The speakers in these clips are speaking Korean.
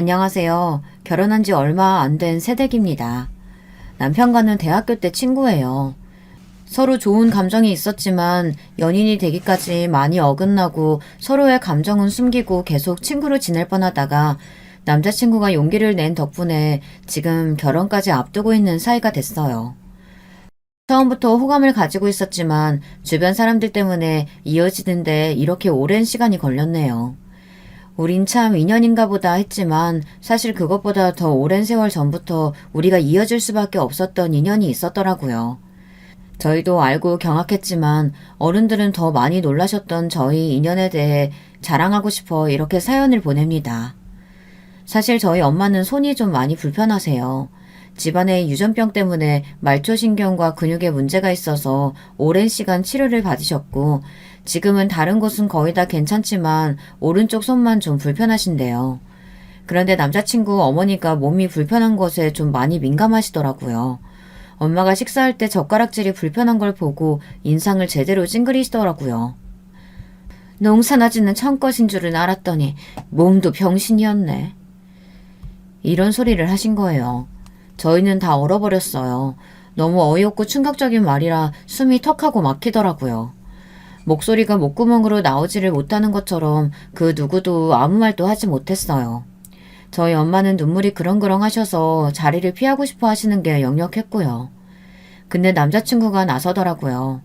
안녕하세요. 결혼한 지 얼마 안 된 새댁입니다. 남편과는 대학교 때 친구예요. 서로 좋은 감정이 있었지만 연인이 되기까지 많이 어긋나고 서로의 감정은 숨기고 계속 친구로 지낼 뻔하다가 남자친구가 용기를 낸 덕분에 지금 결혼까지 앞두고 있는 사이가 됐어요. 처음부터 호감을 가지고 있었지만 주변 사람들 때문에 이어지는데 이렇게 오랜 시간이 걸렸네요. 우린 참 인연인가 보다 했지만 사실 그것보다 더 오랜 세월 전부터 우리가 이어질 수밖에 없었던 인연이 있었더라고요. 저희도 알고 경악했지만 어른들은 더 많이 놀라셨던 저희 인연에 대해 자랑하고 싶어 이렇게 사연을 보냅니다. 사실 저희 엄마는 손이 좀 많이 불편하세요. 집안의 유전병 때문에 말초신경과 근육에 문제가 있어서 오랜 시간 치료를 받으셨고 지금은 다른 곳은 거의 다 괜찮지만 오른쪽 손만 좀 불편하신데요. 그런데 남자친구 어머니가 몸이 불편한 것에 좀 많이 민감하시더라고요. 엄마가 식사할 때 젓가락질이 불편한 걸 보고 인상을 제대로 찡그리시더라고요. 농사나 짓는 천것인 줄은 알았더니 몸도 병신이었네. 이런 소리를 하신 거예요. 저희는 다 얼어버렸어요. 너무 어이없고 충격적인 말이라 숨이 턱하고 막히더라고요. 목소리가 목구멍으로 나오지를 못하는 것처럼 그 누구도 아무 말도 하지 못했어요. 저희 엄마는 눈물이 그렁그렁 하셔서 자리를 피하고 싶어 하시는 게 역력했고요. 근데 남자친구가 나서더라고요.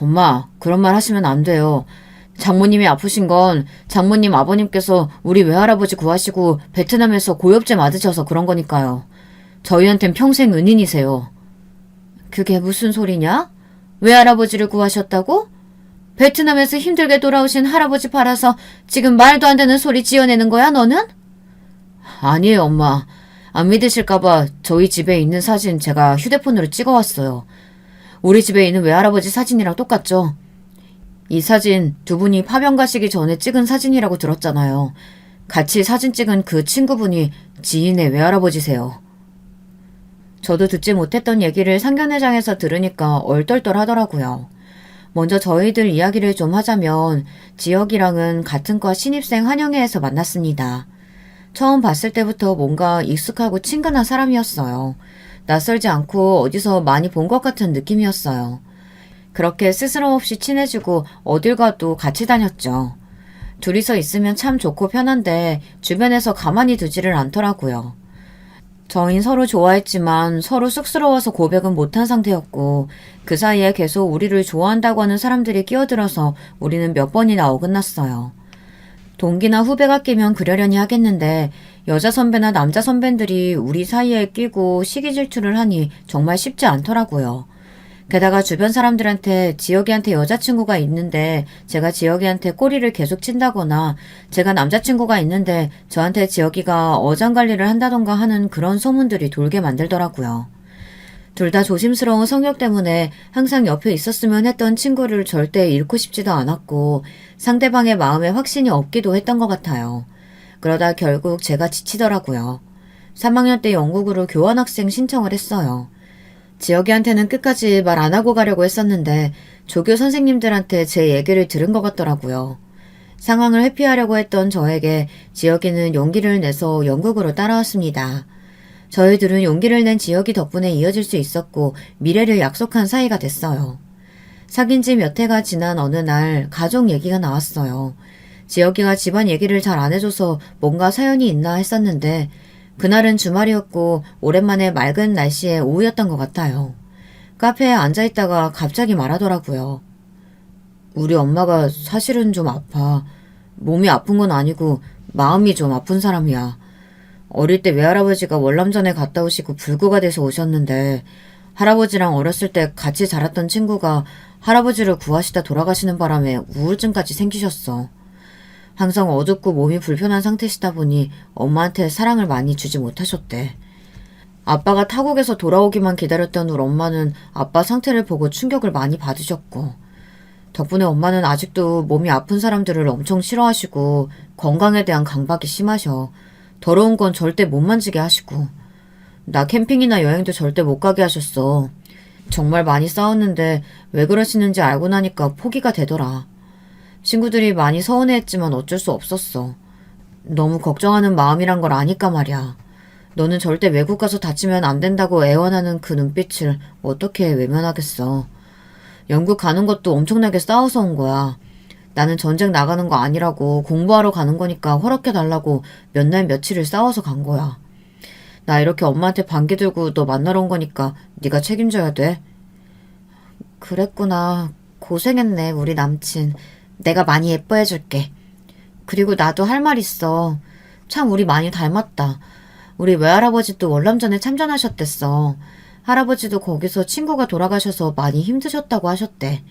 엄마, 그런 말 하시면 안 돼요. 장모님이 아프신 건 장모님 아버님께서 우리 외할아버지 구하시고 베트남에서 고엽제 맞으셔서 그런 거니까요. 저희한텐 평생 은인이세요. 그게 무슨 소리냐? 외할아버지를 구하셨다고? 베트남에서 힘들게 돌아오신 할아버지 팔아서 지금 말도 안 되는 소리 지어내는 거야, 너는? 아니에요, 엄마. 안 믿으실까봐 저희 집에 있는 사진 제가 휴대폰으로 찍어왔어요. 우리 집에 있는 외할아버지 사진이랑 똑같죠? 이 사진 두 분이 파병 가시기 전에 찍은 사진이라고 들었잖아요. 같이 사진 찍은 그 친구분이 지인의 외할아버지세요. 저도 듣지 못했던 얘기를 상견례장에서 들으니까 얼떨떨 하더라고요. 먼저 저희들 이야기를 좀 하자면 지혁이랑은 같은 과 신입생 환영회에서 만났습니다. 처음 봤을 때부터 뭔가 익숙하고 친근한 사람이었어요. 낯설지 않고 어디서 많이 본 것 같은 느낌이었어요. 그렇게 스스럼 없이 친해지고 어딜 가도 같이 다녔죠. 둘이서 있으면 참 좋고 편한데 주변에서 가만히 두지를 않더라고요. 저흰 서로 좋아했지만 서로 쑥스러워서 고백은 못한 상태였고 그 사이에 계속 우리를 좋아한다고 하는 사람들이 끼어들어서 우리는 몇 번이나 어긋났어요. 동기나 후배가 끼면 그러려니 하겠는데 여자 선배나 남자 선배들이 우리 사이에 끼고 시기 질투를 하니 정말 쉽지 않더라고요. 게다가 주변 사람들한테 지혁이한테 여자친구가 있는데 제가 지혁이한테 꼬리를 계속 친다거나 제가 남자친구가 있는데 저한테 지혁이가 어장관리를 한다던가 하는 그런 소문들이 돌게 만들더라고요. 둘 다 조심스러운 성격 때문에 항상 옆에 있었으면 했던 친구를 절대 잃고 싶지도 않았고 상대방의 마음에 확신이 없기도 했던 것 같아요. 그러다 결국 제가 지치더라고요. 3학년 때 영국으로 교환학생 신청을 했어요. 지혁이한테는 끝까지 말 안 하고 가려고 했었는데 조교 선생님들한테 제 얘기를 들은 것 같더라고요. 상황을 회피하려고 했던 저에게 지혁이는 용기를 내서 영국으로 따라왔습니다. 저희들은 용기를 낸 지혁이 덕분에 이어질 수 있었고 미래를 약속한 사이가 됐어요. 사귄 지 몇 해가 지난 어느 날 가족 얘기가 나왔어요. 지혁이가 집안 얘기를 잘 안 해줘서 뭔가 사연이 있나 했었는데 그날은 주말이었고 오랜만에 맑은 날씨에 오후였던 것 같아요. 카페에 앉아있다가 갑자기 말하더라고요. 우리 엄마가 사실은 좀 아파. 몸이 아픈 건 아니고 마음이 좀 아픈 사람이야. 어릴 때 외할아버지가 월남전에 갔다 오시고 불구가 돼서 오셨는데 할아버지랑 어렸을 때 같이 자랐던 친구가 할아버지를 구하시다 돌아가시는 바람에 우울증까지 생기셨어. 항상 어둡고 몸이 불편한 상태시다 보니 엄마한테 사랑을 많이 주지 못하셨대. 아빠가 타국에서 돌아오기만 기다렸던 우리 엄마는 아빠 상태를 보고 충격을 많이 받으셨고 덕분에 엄마는 아직도 몸이 아픈 사람들을 엄청 싫어하시고 건강에 대한 강박이 심하셔. 더러운 건 절대 못 만지게 하시고 나 캠핑이나 여행도 절대 못 가게 하셨어. 정말 많이 싸웠는데 왜 그러시는지 알고 나니까 포기가 되더라. 친구들이 많이 서운해했지만 어쩔 수 없었어. 너무 걱정하는 마음이란 걸 아니까 말이야. 너는 절대 외국 가서 다치면 안 된다고 애원하는 그 눈빛을 어떻게 외면하겠어. 영국 가는 것도 엄청나게 싸워서 온 거야. 나는 전쟁 나가는 거 아니라고 공부하러 가는 거니까 허락해달라고 몇 날 며칠을 싸워서 간 거야. 나 이렇게 엄마한테 반기 들고 너 만나러 온 거니까 네가 책임져야 돼. 그랬구나. 고생했네, 우리 남친. 내가 많이 예뻐해줄게. 그리고 나도 할 말 있어. 참 우리 많이 닮았다. 우리 외할아버지도 월남전에 참전하셨댔어. 할아버지도 거기서 친구가 돌아가셔서 많이 힘드셨다고 하셨대.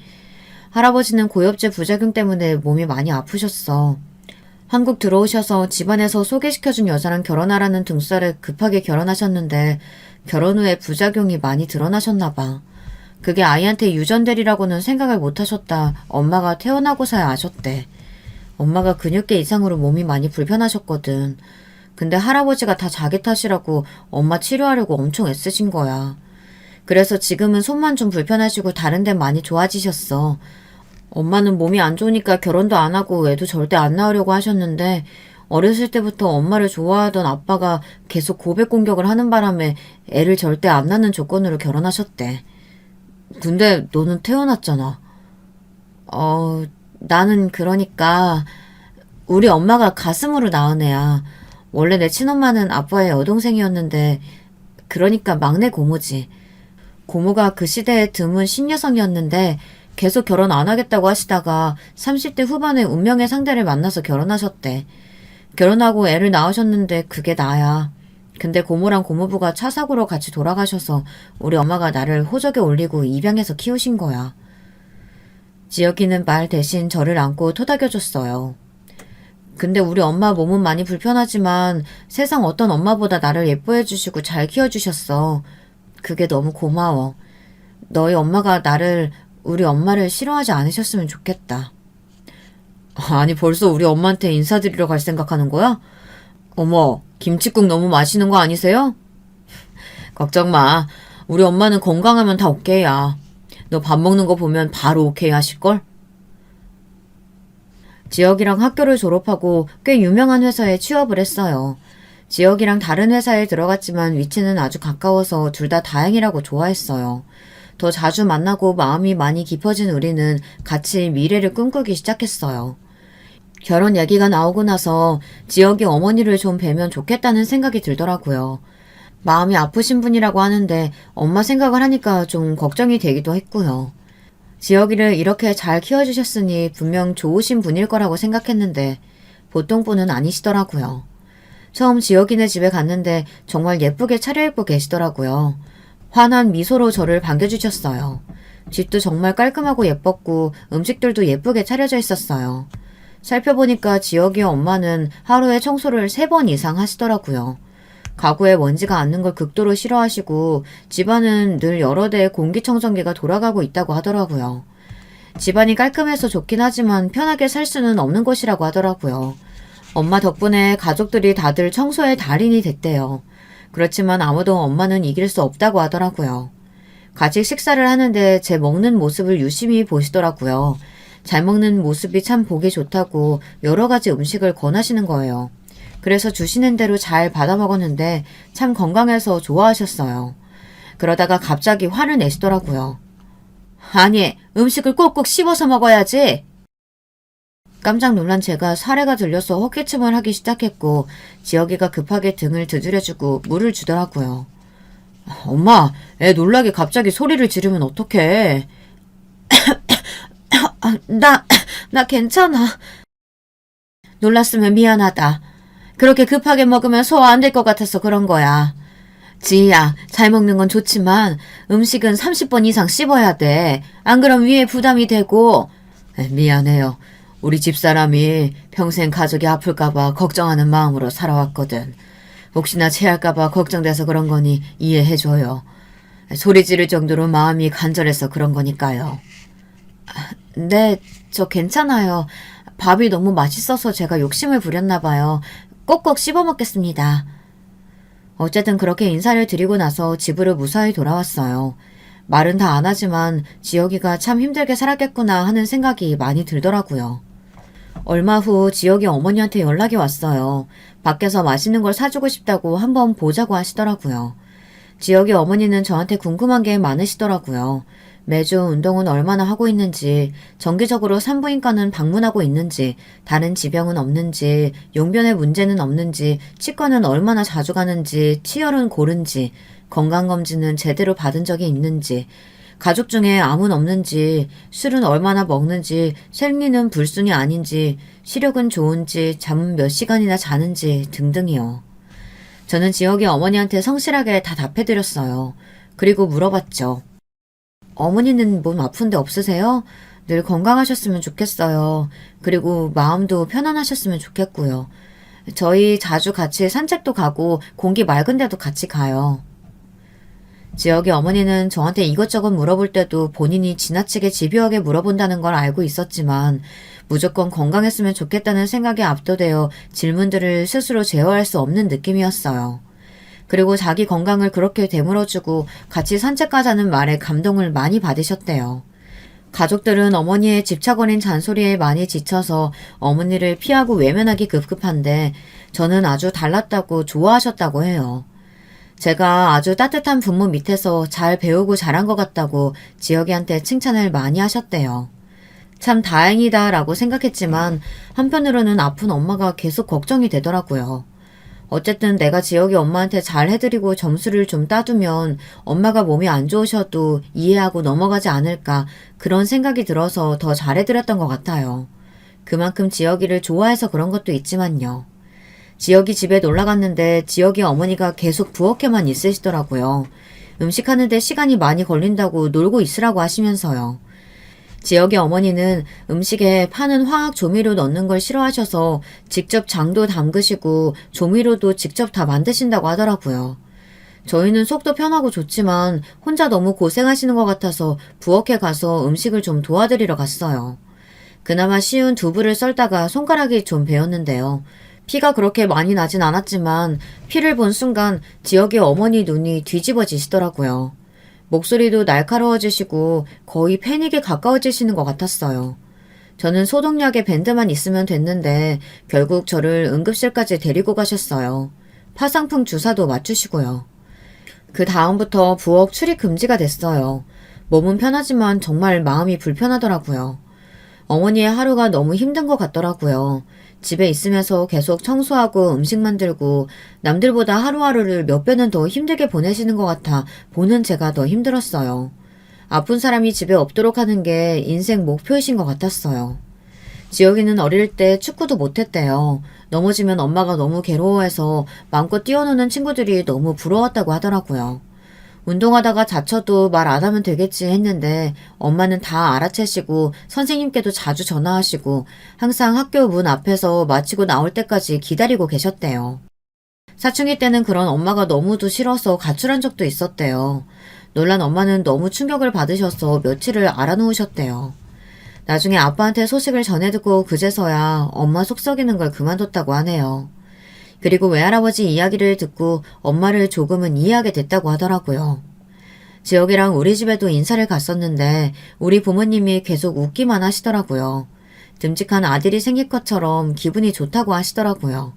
할아버지는 고엽제 부작용 때문에 몸이 많이 아프셨어. 한국 들어오셔서 집안에서 소개시켜준 여자랑 결혼하라는 등살에 급하게 결혼하셨는데 결혼 후에 부작용이 많이 드러나셨나 봐. 그게 아이한테 유전되리라고는 생각을 못하셨다 엄마가 태어나고서야 아셨대. 엄마가 근육계 이상으로 몸이 많이 불편하셨거든. 근데 할아버지가 다 자기 탓이라고 엄마 치료하려고 엄청 애쓰신 거야. 그래서 지금은 손만 좀 불편하시고 다른 데는 많이 좋아지셨어. 엄마는 몸이 안 좋으니까 결혼도 안 하고 애도 절대 안 낳으려고 하셨는데 어렸을 때부터 엄마를 좋아하던 아빠가 계속 고백 공격을 하는 바람에 애를 절대 안 낳는 조건으로 결혼하셨대. 근데 너는 태어났잖아. 나는 그러니까 우리 엄마가 가슴으로 낳은 애야. 원래 내 친엄마는 아빠의 여동생이었는데 그러니까 막내 고모지. 고모가 그 시대에 드문 신여성이었는데 계속 결혼 안 하겠다고 하시다가 30대 후반에 운명의 상대를 만나서 결혼하셨대. 결혼하고 애를 낳으셨는데 그게 나야. 근데 고모랑 고모부가 차 사고로 같이 돌아가셔서 우리 엄마가 나를 호적에 올리고 입양해서 키우신 거야. 지혁이는 말 대신 저를 안고 토닥여줬어요. 근데 우리 엄마 몸은 많이 불편하지만 세상 어떤 엄마보다 나를 예뻐해주시고 잘 키워주셨어. 그게 너무 고마워. 너희 엄마가 우리 엄마를 싫어하지 않으셨으면 좋겠다. 아니 벌써 우리 엄마한테 인사드리러 갈 생각하는 거야? 어머, 김칫국 너무 맛있는 거 아니세요? 걱정 마. 우리 엄마는 건강하면 다 오케이야. 너 밥 먹는 거 보면 바로 오케이 하실걸? 지혁이랑 학교를 졸업하고 꽤 유명한 회사에 취업을 했어요. 지혁이랑 다른 회사에 들어갔지만 위치는 아주 가까워서 둘 다 다행이라고 좋아했어요. 더 자주 만나고 마음이 많이 깊어진 우리는 같이 미래를 꿈꾸기 시작했어요. 결혼 얘기가 나오고 나서 지혁이 어머니를 좀 뵈면 좋겠다는 생각이 들더라고요. 마음이 아프신 분이라고 하는데 엄마 생각을 하니까 좀 걱정이 되기도 했고요. 지혁이를 이렇게 잘 키워주셨으니 분명 좋으신 분일 거라고 생각했는데 보통 분은 아니시더라고요. 처음 지혁이네 집에 갔는데 정말 예쁘게 차려입고 계시더라고요. 환한 미소로 저를 반겨주셨어요. 집도 정말 깔끔하고 예뻤고 음식들도 예쁘게 차려져 있었어요. 살펴보니까 지혁이 엄마는 하루에 청소를 3번 이상 하시더라고요. 가구에 먼지가 앉는 걸 극도로 싫어하시고 집안은 늘 여러 대의 공기청정기가 돌아가고 있다고 하더라고요. 집안이 깔끔해서 좋긴 하지만 편하게 살 수는 없는 곳이라고 하더라고요. 엄마 덕분에 가족들이 다들 청소의 달인이 됐대요. 그렇지만 아무도 엄마는 이길 수 없다고 하더라고요. 같이 식사를 하는데 제 먹는 모습을 유심히 보시더라고요. 잘 먹는 모습이 참 보기 좋다고 여러 가지 음식을 권하시는 거예요. 그래서 주시는 대로 잘 받아 먹었는데 참 건강해서 좋아하셨어요. 그러다가 갑자기 화를 내시더라고요. 아니, 음식을 꼭꼭 씹어서 먹어야지. 깜짝 놀란 제가 사례가 들려서 헛기침을 하기 시작했고 지혁이가 급하게 등을 두드려주고 물을 주더라고요. 엄마, 애 놀라게 갑자기 소리를 지르면 어떡해. 나 괜찮아. 놀랐으면 미안하다. 그렇게 급하게 먹으면 소화 안 될 것 같아서 그런 거야. 지희야, 잘 먹는 건 좋지만 음식은 30번 이상 씹어야 돼. 안 그럼 위에 부담이 되고. 미안해요. 우리 집사람이 평생 가족이 아플까봐 걱정하는 마음으로 살아왔거든. 혹시나 체할까봐 걱정돼서 그런 거니 이해해줘요. 소리 지를 정도로 마음이 간절해서 그런 거니까요. 네, 저 괜찮아요. 밥이 너무 맛있어서 제가 욕심을 부렸나 봐요. 꼭꼭 씹어 먹겠습니다. 어쨌든 그렇게 인사를 드리고 나서 집으로 무사히 돌아왔어요. 말은 다 안 하지만 지혁이가 참 힘들게 살았겠구나 하는 생각이 많이 들더라고요. 얼마 후 지혁이 어머니한테 연락이 왔어요. 밖에서 맛있는 걸 사주고 싶다고 한번 보자고 하시더라고요. 지혁이 어머니는 저한테 궁금한 게 많으시더라고요. 매주 운동은 얼마나 하고 있는지, 정기적으로 산부인과는 방문하고 있는지, 다른 지병은 없는지, 용변의 문제는 없는지, 치과는 얼마나 자주 가는지, 치열은 고른지, 건강검진은 제대로 받은 적이 있는지, 가족 중에 암은 없는지, 술은 얼마나 먹는지, 생리는 불순이 아닌지, 시력은 좋은지, 잠은 몇 시간이나 자는지 등등이요. 저는 지혁이 어머니한테 성실하게 다 답해드렸어요. 그리고 물어봤죠. 어머니는 몸 아픈 데 없으세요? 늘 건강하셨으면 좋겠어요. 그리고 마음도 편안하셨으면 좋겠고요. 저희 자주 같이 산책도 가고 공기 맑은 데도 같이 가요. 지혁이 어머니는 저한테 이것저것 물어볼 때도 본인이 지나치게 집요하게 물어본다는 걸 알고 있었지만 무조건 건강했으면 좋겠다는 생각에 압도되어 질문들을 스스로 제어할 수 없는 느낌이었어요. 그리고 자기 건강을 그렇게 되물어주고 같이 산책 가자는 말에 감동을 많이 받으셨대요. 가족들은 어머니의 집착어린 잔소리에 많이 지쳐서 어머니를 피하고 외면하기 급급한데 저는 아주 달랐다고 좋아하셨다고 해요. 제가 아주 따뜻한 부모 밑에서 잘 배우고 자란 것 같다고 지혁이한테 칭찬을 많이 하셨대요. 참 다행이다 라고 생각했지만 한편으로는 아픈 엄마가 계속 걱정이 되더라고요. 어쨌든 내가 지혁이 엄마한테 잘 해드리고 점수를 좀 따두면 엄마가 몸이 안 좋으셔도 이해하고 넘어가지 않을까 그런 생각이 들어서 더 잘해드렸던 것 같아요. 그만큼 지혁이를 좋아해서 그런 것도 있지만요. 지혁이 집에 놀러 갔는데 지혁이 어머니가 계속 부엌에만 있으시더라고요. 음식하는데 시간이 많이 걸린다고 놀고 있으라고 하시면서요. 지혁이 어머니는 음식에 파는 화학 조미료 넣는 걸 싫어하셔서 직접 장도 담그시고 조미료도 직접 다 만드신다고 하더라고요. 저희는 속도 편하고 좋지만 혼자 너무 고생하시는 것 같아서 부엌에 가서 음식을 좀 도와드리러 갔어요. 그나마 쉬운 두부를 썰다가 손가락이 좀 베었는데요. 피가 그렇게 많이 나진 않았지만 피를 본 순간 지혁이 어머니 눈이 뒤집어지시더라고요. 목소리도 날카로워지시고 거의 패닉에 가까워지시는 것 같았어요. 저는 소독약에 밴드만 있으면 됐는데 결국 저를 응급실까지 데리고 가셨어요. 파상풍 주사도 맞추시고요. 그 다음부터 부엌 출입 금지가 됐어요. 몸은 편하지만 정말 마음이 불편하더라고요. 어머니의 하루가 너무 힘든 것 같더라고요. 집에 있으면서 계속 청소하고 음식 만들고 남들보다 하루하루를 몇 배는 더 힘들게 보내시는 것 같아 보는 제가 더 힘들었어요. 아픈 사람이 집에 없도록 하는 게 인생 목표이신 것 같았어요. 지혁이는 어릴 때 축구도 못했대요. 넘어지면 엄마가 너무 괴로워해서 마음껏 뛰어노는 친구들이 너무 부러웠다고 하더라고요. 운동하다가 다쳐도 말 안 하면 되겠지 했는데 엄마는 다 알아채시고 선생님께도 자주 전화하시고 항상 학교 문 앞에서 마치고 나올 때까지 기다리고 계셨대요. 사춘기 때는 그런 엄마가 너무도 싫어서 가출한 적도 있었대요. 놀란 엄마는 너무 충격을 받으셔서 며칠을 알아놓으셨대요. 나중에 아빠한테 소식을 전해 듣고 그제서야 엄마 속 썩이는 걸 그만뒀다고 하네요. 그리고 외할아버지 이야기를 듣고 엄마를 조금은 이해하게 됐다고 하더라고요. 지혁이랑 우리 집에도 인사를 갔었는데 우리 부모님이 계속 웃기만 하시더라고요. 듬직한 아들이 생긴 것처럼 기분이 좋다고 하시더라고요.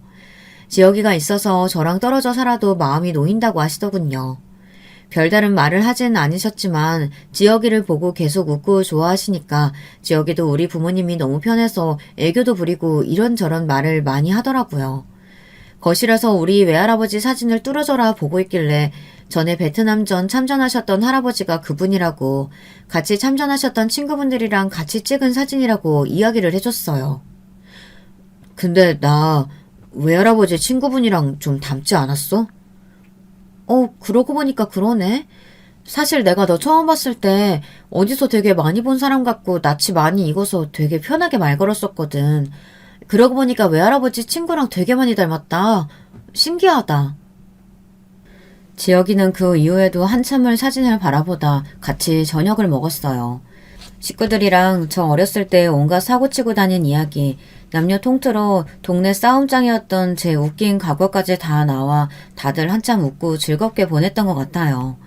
지혁이가 있어서 저랑 떨어져 살아도 마음이 놓인다고 하시더군요. 별다른 말을 하진 않으셨지만 지혁이를 보고 계속 웃고 좋아하시니까 지혁이도 우리 부모님이 너무 편해서 애교도 부리고 이런저런 말을 많이 하더라고요. 거실에서 우리 외할아버지 사진을 뚫어져라 보고 있길래 전에 베트남전 참전하셨던 할아버지가 그분이라고 같이 참전하셨던 친구분들이랑 같이 찍은 사진이라고 이야기를 해줬어요. 근데 나 외할아버지 친구분이랑 좀 닮지 않았어? 그러고 보니까 그러네. 사실 내가 너 처음 봤을 때 어디서 되게 많이 본 사람 같고 낯이 많이 익어서 되게 편하게 말 걸었었거든. 그러고 보니까 외할아버지 친구랑 되게 많이 닮았다. 신기하다. 지혁이는 그 이후에도 한참을 사진을 바라보다 같이 저녁을 먹었어요. 식구들이랑 저 어렸을 때 온갖 사고치고 다닌 이야기, 남녀 통틀어 동네 싸움장이었던 제 웃긴 과거까지 다 나와 다들 한참 웃고 즐겁게 보냈던 것 같아요.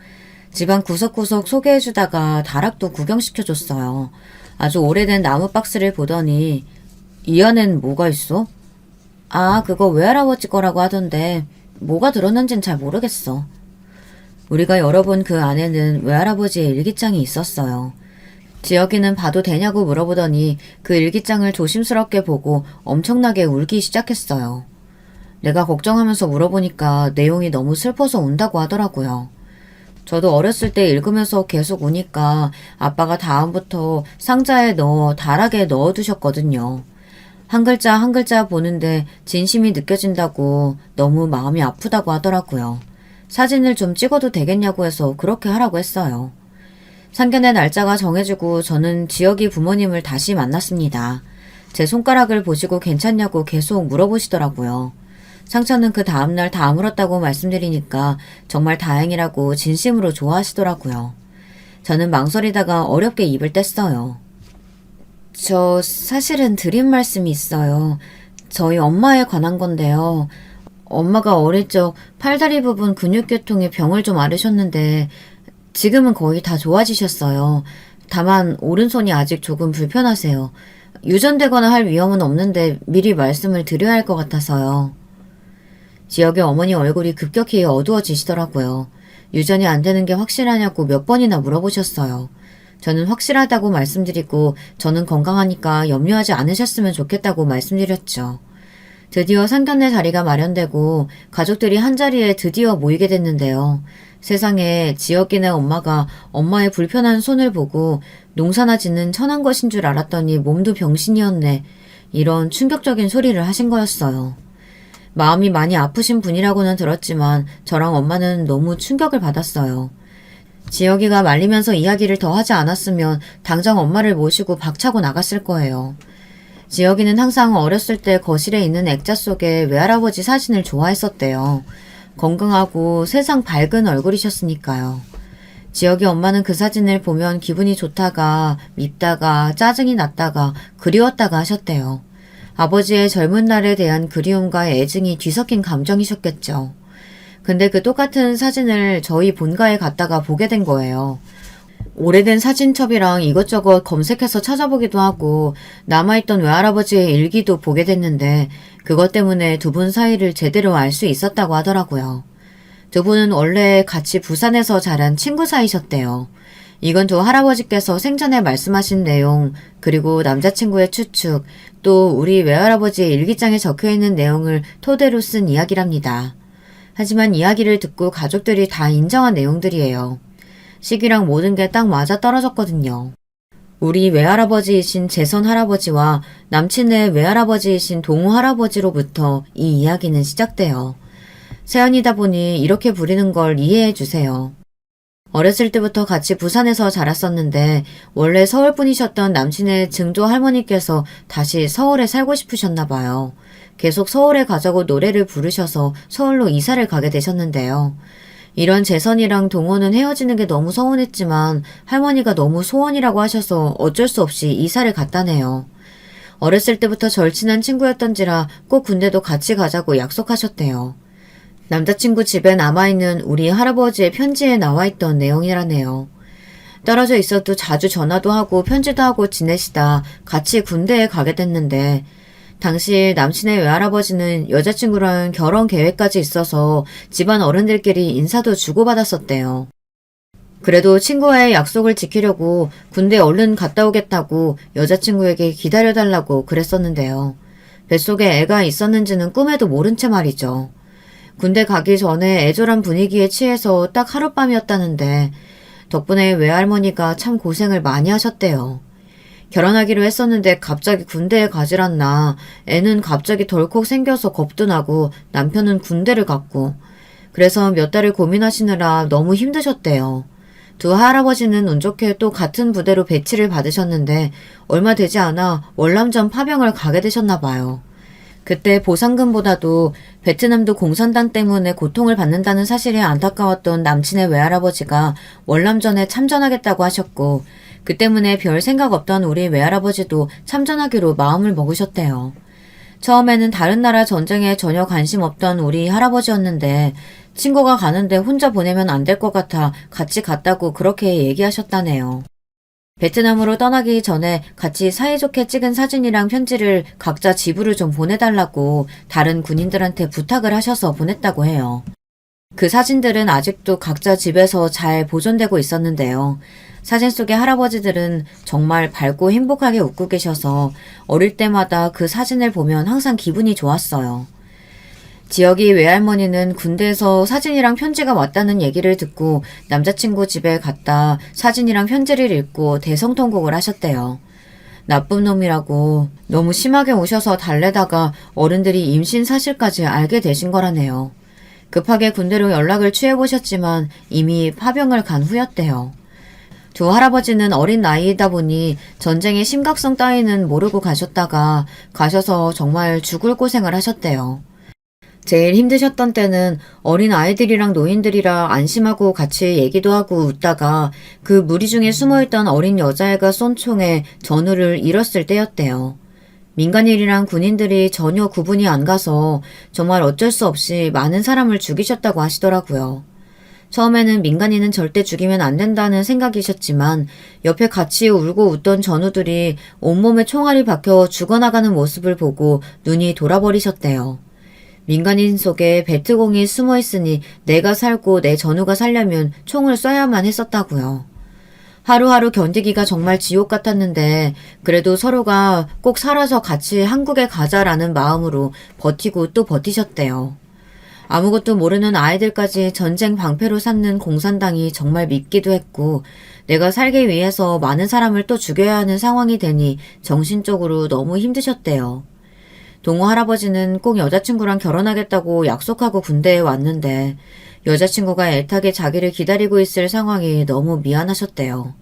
집안 구석구석 소개해주다가 다락도 구경시켜줬어요. 아주 오래된 나무 박스를 보더니 이 안엔 뭐가 있어? 아, 그거 외할아버지 거라고 하던데 뭐가 들었는진 잘 모르겠어. 우리가 열어본 그 안에는 외할아버지의 일기장이 있었어요. 지혁이는 봐도 되냐고 물어보더니 그 일기장을 조심스럽게 보고 엄청나게 울기 시작했어요. 내가 걱정하면서 물어보니까 내용이 너무 슬퍼서 운다고 하더라고요. 저도 어렸을 때 읽으면서 계속 우니까 아빠가 다음부터 상자에 넣어 다락에 넣어두셨거든요. 한 글자 한 글자 보는데 진심이 느껴진다고 너무 마음이 아프다고 하더라고요. 사진을 좀 찍어도 되겠냐고 해서 그렇게 하라고 했어요. 상견례 날짜가 정해지고 저는 지혁이 부모님을 다시 만났습니다. 제 손가락을 보시고 괜찮냐고 계속 물어보시더라고요. 상처는 그 다음날 다 아물었다고 말씀드리니까 정말 다행이라고 진심으로 좋아하시더라고요. 저는 망설이다가 어렵게 입을 뗐어요. 저 사실은 드린 말씀이 있어요. 저희 엄마에 관한 건데요. 엄마가 어릴 적 팔다리 부분 근육계통에 병을 좀 앓으셨는데 지금은 거의 다 좋아지셨어요. 다만 오른손이 아직 조금 불편하세요. 유전되거나 할 위험은 없는데 미리 말씀을 드려야 할 것 같아서요. 지역의 어머니 얼굴이 급격히 어두워지시더라고요. 유전이 안 되는 게 확실하냐고 몇 번이나 물어보셨어요. 저는 확실하다고 말씀드리고 저는 건강하니까 염려하지 않으셨으면 좋겠다고 말씀드렸죠. 드디어 상견례 자리가 마련되고 가족들이 한자리에 드디어 모이게 됐는데요. 세상에 지역인의 엄마가 엄마의 불편한 손을 보고 농사나 짓는 천한 것인 줄 알았더니 몸도 병신이었네. 이런 충격적인 소리를 하신 거였어요. 마음이 많이 아프신 분이라고는 들었지만 저랑 엄마는 너무 충격을 받았어요. 지혁이가 말리면서 이야기를 더 하지 않았으면 당장 엄마를 모시고 박차고 나갔을 거예요. 지혁이는 항상 어렸을 때 거실에 있는 액자 속에 외할아버지 사진을 좋아했었대요. 건강하고 세상 밝은 얼굴이셨으니까요. 지혁이 엄마는 그 사진을 보면 기분이 좋다가 밉다가 짜증이 났다가 그리웠다가 하셨대요. 아버지의 젊은 날에 대한 그리움과 애증이 뒤섞인 감정이셨겠죠. 근데 그 똑같은 사진을 저희 본가에 갔다가 보게 된 거예요. 오래된 사진첩이랑 이것저것 검색해서 찾아보기도 하고 남아있던 외할아버지의 일기도 보게 됐는데 그것 때문에 두 분 사이를 제대로 알 수 있었다고 하더라고요. 두 분은 원래 같이 부산에서 자란 친구 사이셨대요. 이건 두 할아버지께서 생전에 말씀하신 내용, 그리고 남자친구의 추측, 또 우리 외할아버지의 일기장에 적혀있는 내용을 토대로 쓴 이야기랍니다. 하지만 이야기를 듣고 가족들이 다 인정한 내용들이에요. 시기랑 모든 게 딱 맞아 떨어졌거든요. 우리 외할아버지이신 재선 할아버지와 남친의 외할아버지이신 동우 할아버지로부터 이 이야기는 시작돼요. 세연이다 보니 이렇게 부리는 걸 이해해 주세요. 어렸을 때부터 같이 부산에서 자랐었는데 원래 서울 분이셨던 남친의 증조 할머니께서 다시 서울에 살고 싶으셨나 봐요. 계속 서울에 가자고 노래를 부르셔서 서울로 이사를 가게 되셨는데요. 이런 재선이랑 동호는 헤어지는 게 너무 서운했지만 할머니가 너무 소원이라고 하셔서 어쩔 수 없이 이사를 갔다네요. 어렸을 때부터 절친한 친구였던지라 꼭 군대도 같이 가자고 약속하셨대요. 남자친구 집에 남아있는 우리 할아버지의 편지에 나와있던 내용이라네요. 떨어져 있어도 자주 전화도 하고 편지도 하고 지내시다 같이 군대에 가게 됐는데 당시 남친의 외할아버지는 여자친구랑 결혼 계획까지 있어서 집안 어른들끼리 인사도 주고받았었대요. 그래도 친구와의 약속을 지키려고 군대 얼른 갔다 오겠다고 여자친구에게 기다려달라고 그랬었는데요. 뱃속에 애가 있었는지는 꿈에도 모른 채 말이죠. 군대 가기 전에 애절한 분위기에 취해서 딱 하룻밤이었다는데 덕분에 외할머니가 참 고생을 많이 하셨대요. 결혼하기로 했었는데 갑자기 군대에 가질 않나 애는 갑자기 덜컥 생겨서 겁도 나고 남편은 군대를 갔고 그래서 몇 달을 고민하시느라 너무 힘드셨대요. 두 할아버지는 운 좋게 또 같은 부대로 배치를 받으셨는데 얼마 되지 않아 월남전 파병을 가게 되셨나 봐요. 그때 보상금보다도 베트남도 공산당 때문에 고통을 받는다는 사실이 안타까웠던 남친의 외할아버지가 월남전에 참전하겠다고 하셨고 그 때문에 별 생각 없던 우리 외할아버지도 참전하기로 마음을 먹으셨대요. 처음에는 다른 나라 전쟁에 전혀 관심 없던 우리 할아버지였는데 친구가 가는데 혼자 보내면 안 될 것 같아 같이 갔다고 그렇게 얘기하셨다네요. 베트남으로 떠나기 전에 같이 사이좋게 찍은 사진이랑 편지를 각자 집으로 좀 보내달라고 다른 군인들한테 부탁을 하셔서 보냈다고 해요. 그 사진들은 아직도 각자 집에서 잘 보존되고 있었는데요. 사진 속의 할아버지들은 정말 밝고 행복하게 웃고 계셔서 어릴 때마다 그 사진을 보면 항상 기분이 좋았어요. 지역이 외할머니는 군대에서 사진이랑 편지가 왔다는 얘기를 듣고 남자친구 집에 갔다 사진이랑 편지를 읽고 대성통곡을 하셨대요. 나쁜 놈이라고 너무 심하게 우셔서 달래다가 어른들이 임신 사실까지 알게 되신 거라네요. 급하게 군대로 연락을 취해보셨지만 이미 파병을 간 후였대요. 두 할아버지는 어린 나이이다 보니 전쟁의 심각성 따위는 모르고 가셔서 정말 죽을 고생을 하셨대요. 제일 힘드셨던 때는 어린 아이들이랑 노인들이랑 안심하고 같이 얘기도 하고 웃다가 그 무리 중에 숨어있던 어린 여자애가 쏜 총에 전우를 잃었을 때였대요. 민간인이랑 군인들이 전혀 구분이 안 가서 정말 어쩔 수 없이 많은 사람을 죽이셨다고 하시더라고요. 처음에는 민간인은 절대 죽이면 안 된다는 생각이셨지만 옆에 같이 울고 웃던 전우들이 온몸에 총알이 박혀 죽어나가는 모습을 보고 눈이 돌아버리셨대요. 민간인 속에 베트공이 숨어 있으니 내가 살고 내 전우가 살려면 총을 쏴야만 했었다고요. 하루하루 견디기가 정말 지옥 같았는데 그래도 서로가 꼭 살아서 같이 한국에 가자라는 마음으로 버티고 또 버티셨대요. 아무것도 모르는 아이들까지 전쟁 방패로 삼는 공산당이 정말 밉기도 했고 내가 살기 위해서 많은 사람을 또 죽여야 하는 상황이 되니 정신적으로 너무 힘드셨대요. 동호 할아버지는 꼭 여자친구랑 결혼하겠다고 약속하고 군대에 왔는데 여자친구가 애타게 자기를 기다리고 있을 상황이 너무 미안하셨대요.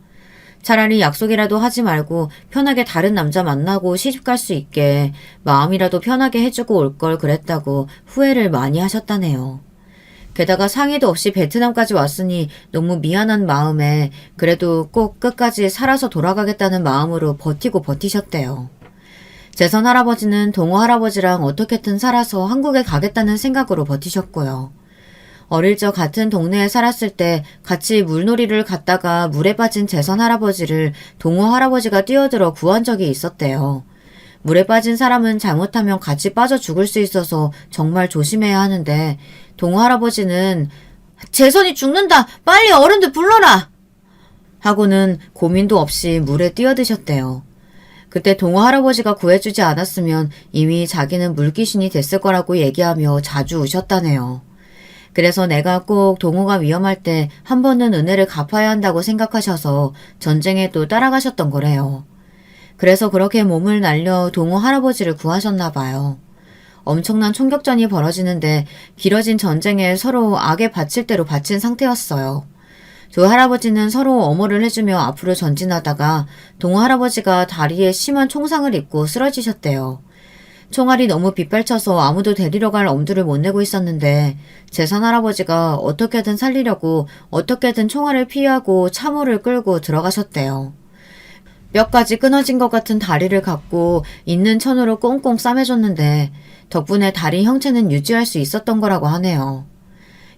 차라리 약속이라도 하지 말고 편하게 다른 남자 만나고 시집갈 수 있게 마음이라도 편하게 해주고 올 걸 그랬다고 후회를 많이 하셨다네요. 게다가 상의도 없이 베트남까지 왔으니 너무 미안한 마음에 그래도 꼭 끝까지 살아서 돌아가겠다는 마음으로 버티고 버티셨대요. 재선 할아버지는 동호 할아버지랑 어떻게든 살아서 한국에 가겠다는 생각으로 버티셨고요. 어릴 적 같은 동네에 살았을 때 같이 물놀이를 갔다가 물에 빠진 재선 할아버지를 동호 할아버지가 뛰어들어 구한 적이 있었대요. 물에 빠진 사람은 잘못하면 같이 빠져 죽을 수 있어서 정말 조심해야 하는데 동호 할아버지는 재선이 죽는다! 빨리 어른들 불러라! 하고는 고민도 없이 물에 뛰어드셨대요. 그때 동호 할아버지가 구해주지 않았으면 이미 자기는 물귀신이 됐을 거라고 얘기하며 자주 우셨다네요. 그래서 내가 꼭 동호가 위험할 때 한 번은 은혜를 갚아야 한다고 생각하셔서 전쟁에 또 따라가셨던 거래요. 그래서 그렇게 몸을 날려 동호 할아버지를 구하셨나 봐요. 엄청난 총격전이 벌어지는데 길어진 전쟁에 서로 악에 바칠 대로 바친 상태였어요. 두 할아버지는 서로 엄호를 해주며 앞으로 전진하다가 동호 할아버지가 다리에 심한 총상을 입고 쓰러지셨대요. 총알이 너무 빗발쳐서 아무도 데리러 갈 엄두를 못 내고 있었는데 재선 할아버지가 어떻게든 살리려고 어떻게든 총알을 피하고 차모를 끌고 들어가셨대요. 뼈까지 끊어진 것 같은 다리를 갖고 있는 천으로 꽁꽁 싸매줬는데 덕분에 다리 형체는 유지할 수 있었던 거라고 하네요.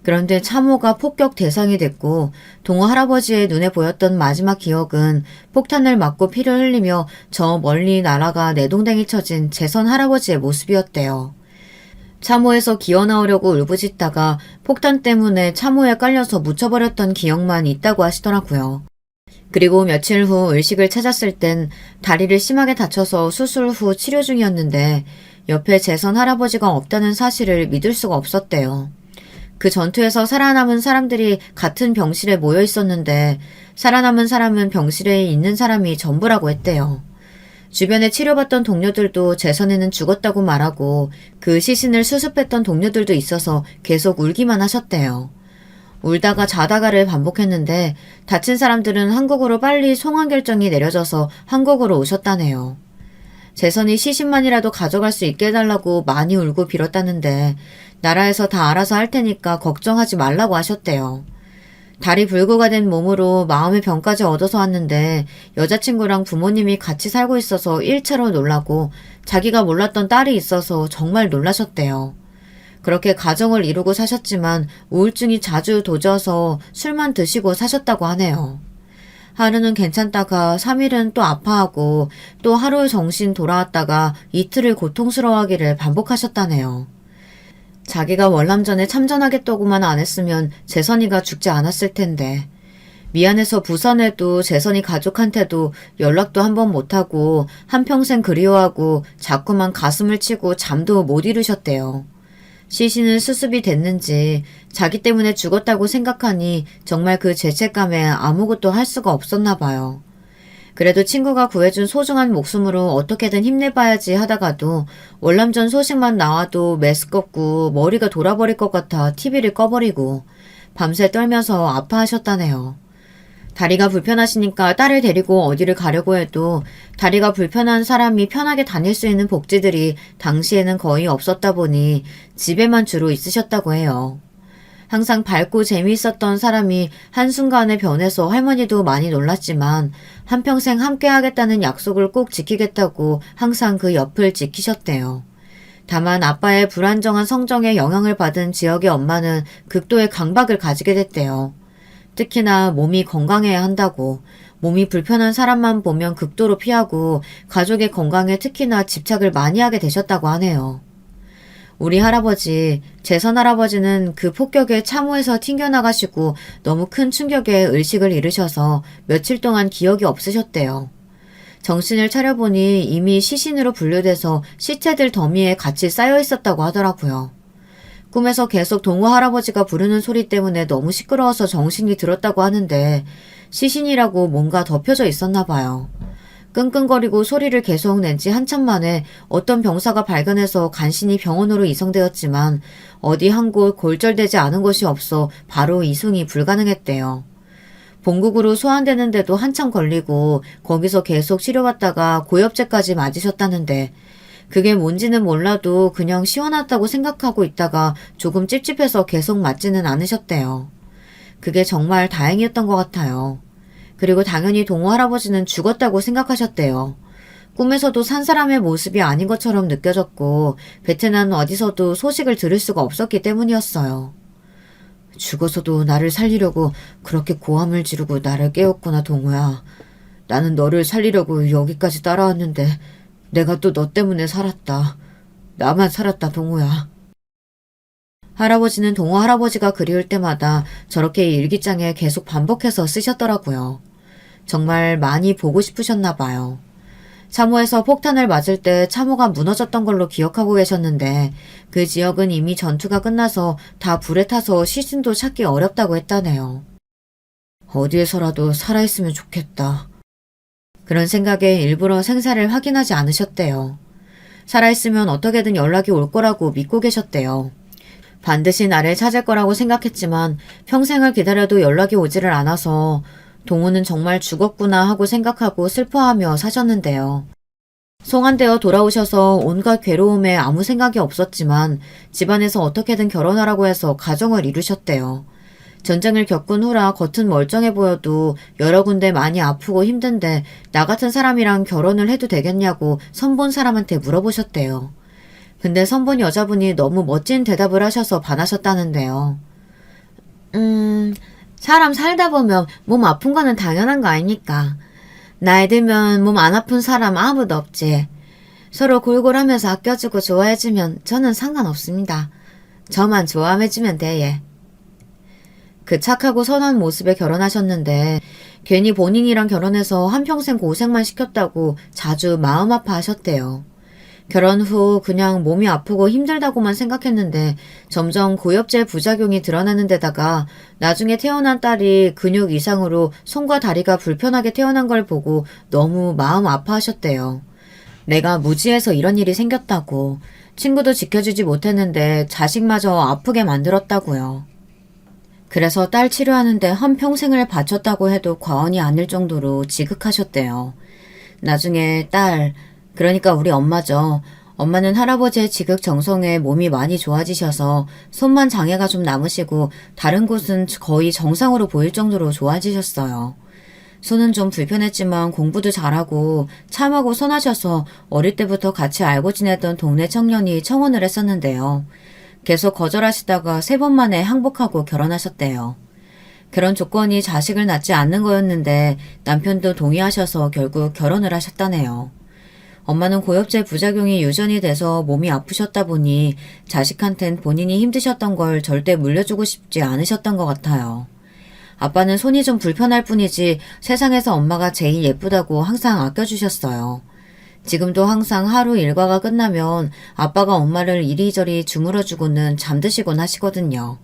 그런데 참호가 폭격 대상이 됐고 동호 할아버지의 눈에 보였던 마지막 기억은 폭탄을 맞고 피를 흘리며 저 멀리 날아가 내동댕이 쳐진 재선 할아버지의 모습이었대요. 참호에서 기어나오려고 울부짖다가 폭탄 때문에 참호에 깔려서 묻혀버렸던 기억만 있다고 하시더라고요. 그리고 며칠 후 의식을 찾았을 땐 다리를 심하게 다쳐서 수술 후 치료 중이었는데 옆에 재선 할아버지가 없다는 사실을 믿을 수가 없었대요. 그 전투에서 살아남은 사람들이 같은 병실에 모여 있었는데 살아남은 사람은 병실에 있는 사람이 전부라고 했대요. 주변에 치료받던 동료들도 재선이는 죽었다고 말하고 그 시신을 수습했던 동료들도 있어서 계속 울기만 하셨대요. 울다가 자다가를 반복했는데 다친 사람들은 한국으로 빨리 송환 결정이 내려져서 한국으로 오셨다네요. 재선이 시신만이라도 가져갈 수 있게 해달라고 많이 울고 빌었다는데 나라에서 다 알아서 할 테니까 걱정하지 말라고 하셨대요. 다리 불구가 된 몸으로 마음의 병까지 얻어서 왔는데 여자친구랑 부모님이 같이 살고 있어서 1차로 놀라고 자기가 몰랐던 딸이 있어서 정말 놀라셨대요. 그렇게 가정을 이루고 사셨지만 우울증이 자주 도져서 술만 드시고 사셨다고 하네요. 하루는 괜찮다가 3일은 또 아파하고 또 하루 정신 돌아왔다가 이틀을 고통스러워하기를 반복하셨다네요. 자기가 월남전에 참전하겠다고만 안 했으면 재선이가 죽지 않았을 텐데 미안해서 부산에도 재선이 가족한테도 연락도 한 번 못하고 한평생 그리워하고 자꾸만 가슴을 치고 잠도 못 이루셨대요. 시신은 수습이 됐는지 자기 때문에 죽었다고 생각하니 정말 그 죄책감에 아무것도 할 수가 없었나 봐요. 그래도 친구가 구해준 소중한 목숨으로 어떻게든 힘내봐야지 하다가도 월남전 소식만 나와도 메스껍고 머리가 돌아버릴 것 같아 TV를 꺼버리고 밤새 떨면서 아파하셨다네요. 다리가 불편하시니까 딸을 데리고 어디를 가려고 해도 다리가 불편한 사람이 편하게 다닐 수 있는 복지들이 당시에는 거의 없었다 보니 집에만 주로 있으셨다고 해요. 항상 밝고 재미있었던 사람이 한순간에 변해서 할머니도 많이 놀랐지만 한평생 함께 하겠다는 약속을 꼭 지키겠다고 항상 그 옆을 지키셨대요. 다만 아빠의 불안정한 성정에 영향을 받은 지역의 엄마는 극도의 강박을 가지게 됐대요. 특히나 몸이 건강해야 한다고, 몸이 불편한 사람만 보면 극도로 피하고 가족의 건강에 특히나 집착을 많이 하게 되셨다고 하네요. 우리 할아버지, 재선 할아버지는 그 폭격에 참호에서 튕겨나가시고 너무 큰 충격에 의식을 잃으셔서 며칠 동안 기억이 없으셨대요. 정신을 차려보니 이미 시신으로 분류돼서 시체들 더미에 같이 쌓여 있었다고 하더라고요. 꿈에서 계속 동호 할아버지가 부르는 소리 때문에 너무 시끄러워서 정신이 들었다고 하는데 시신이라고 뭔가 덮여져 있었나 봐요. 끙끙거리고 소리를 계속 낸 지 한참 만에 어떤 병사가 발견해서 간신히 병원으로 이송되었지만 어디 한 곳 골절되지 않은 것이 없어 바로 이송이 불가능했대요. 본국으로 소환되는데도 한참 걸리고 거기서 계속 치료받다가 고엽제까지 맞으셨다는데 그게 뭔지는 몰라도 그냥 시원하다고 생각하고 있다가 조금 찝찝해서 계속 맞지는 않으셨대요. 그게 정말 다행이었던 것 같아요. 그리고 당연히 동호 할아버지는 죽었다고 생각하셨대요. 꿈에서도 산 사람의 모습이 아닌 것처럼 느껴졌고 베트남 어디서도 소식을 들을 수가 없었기 때문이었어요. 죽어서도 나를 살리려고 그렇게 고함을 지르고 나를 깨웠구나, 동호야. 나는 너를 살리려고 여기까지 따라왔는데 내가 또 너 때문에 살았다. 나만 살았다, 동호야. 할아버지는 동호 할아버지가 그리울 때마다 저렇게 일기장에 계속 반복해서 쓰셨더라고요. 정말 많이 보고 싶으셨나 봐요. 참호에서 폭탄을 맞을 때 참호가 무너졌던 걸로 기억하고 계셨는데 그 지역은 이미 전투가 끝나서 다 불에 타서 시신도 찾기 어렵다고 했다네요. 어디에서라도 살아있으면 좋겠다. 그런 생각에 일부러 생사를 확인하지 않으셨대요. 살아있으면 어떻게든 연락이 올 거라고 믿고 계셨대요. 반드시 나를 찾을 거라고 생각했지만 평생을 기다려도 연락이 오지를 않아서 동호는 정말 죽었구나 하고 생각하고 슬퍼하며 사셨는데요. 송환되어 돌아오셔서 온갖 괴로움에 아무 생각이 없었지만 집안에서 어떻게든 결혼하라고 해서 가정을 이루셨대요. 전쟁을 겪은 후라 겉은 멀쩡해 보여도 여러 군데 많이 아프고 힘든데 나 같은 사람이랑 결혼을 해도 되겠냐고 선본 사람한테 물어보셨대요. 근데 선본 여자분이 너무 멋진 대답을 하셔서 반하셨다는데요. 사람 살다 보면 몸 아픈 거는 당연한 거 아닙니까? 나이 들면 몸 안 아픈 사람 아무도 없지. 서로 골골하면서 아껴주고 좋아해주면 저는 상관없습니다. 저만 좋아해주면 돼. 그 착하고 선한 모습에 결혼하셨는데 괜히 본인이랑 결혼해서 한평생 고생만 시켰다고 자주 마음 아파하셨대요. 결혼 후 그냥 몸이 아프고 힘들다고만 생각했는데 점점 고엽제 부작용이 드러나는 데다가 나중에 태어난 딸이 근육 이상으로 손과 다리가 불편하게 태어난 걸 보고 너무 마음 아파하셨대요. 내가 무지해서 이런 일이 생겼다고, 친구도 지켜주지 못했는데 자식마저 아프게 만들었다고요. 그래서 딸 치료하는데 한평생을 바쳤다고 해도 과언이 아닐 정도로 지극하셨대요. 나중에 딸, 그러니까 우리 엄마죠. 엄마는 할아버지의 지극정성에 몸이 많이 좋아지셔서 손만 장애가 좀 남으시고 다른 곳은 거의 정상으로 보일 정도로 좋아지셨어요. 손은 좀 불편했지만 공부도 잘하고 참하고 선하셔서 어릴 때부터 같이 알고 지내던 동네 청년이 청혼을 했었는데요. 계속 거절하시다가 3번 만에 항복하고 결혼하셨대요. 결혼 조건이 자식을 낳지 않는 거였는데 남편도 동의하셔서 결국 결혼을 하셨다네요. 엄마는 고엽제 부작용이 유전이 돼서 몸이 아프셨다 보니 자식한텐 본인이 힘드셨던 걸 절대 물려주고 싶지 않으셨던 것 같아요. 아빠는 손이 좀 불편할 뿐이지 세상에서 엄마가 제일 예쁘다고 항상 아껴주셨어요. 지금도 항상 하루 일과가 끝나면 아빠가 엄마를 이리저리 주물러주고는 잠드시곤 하시거든요.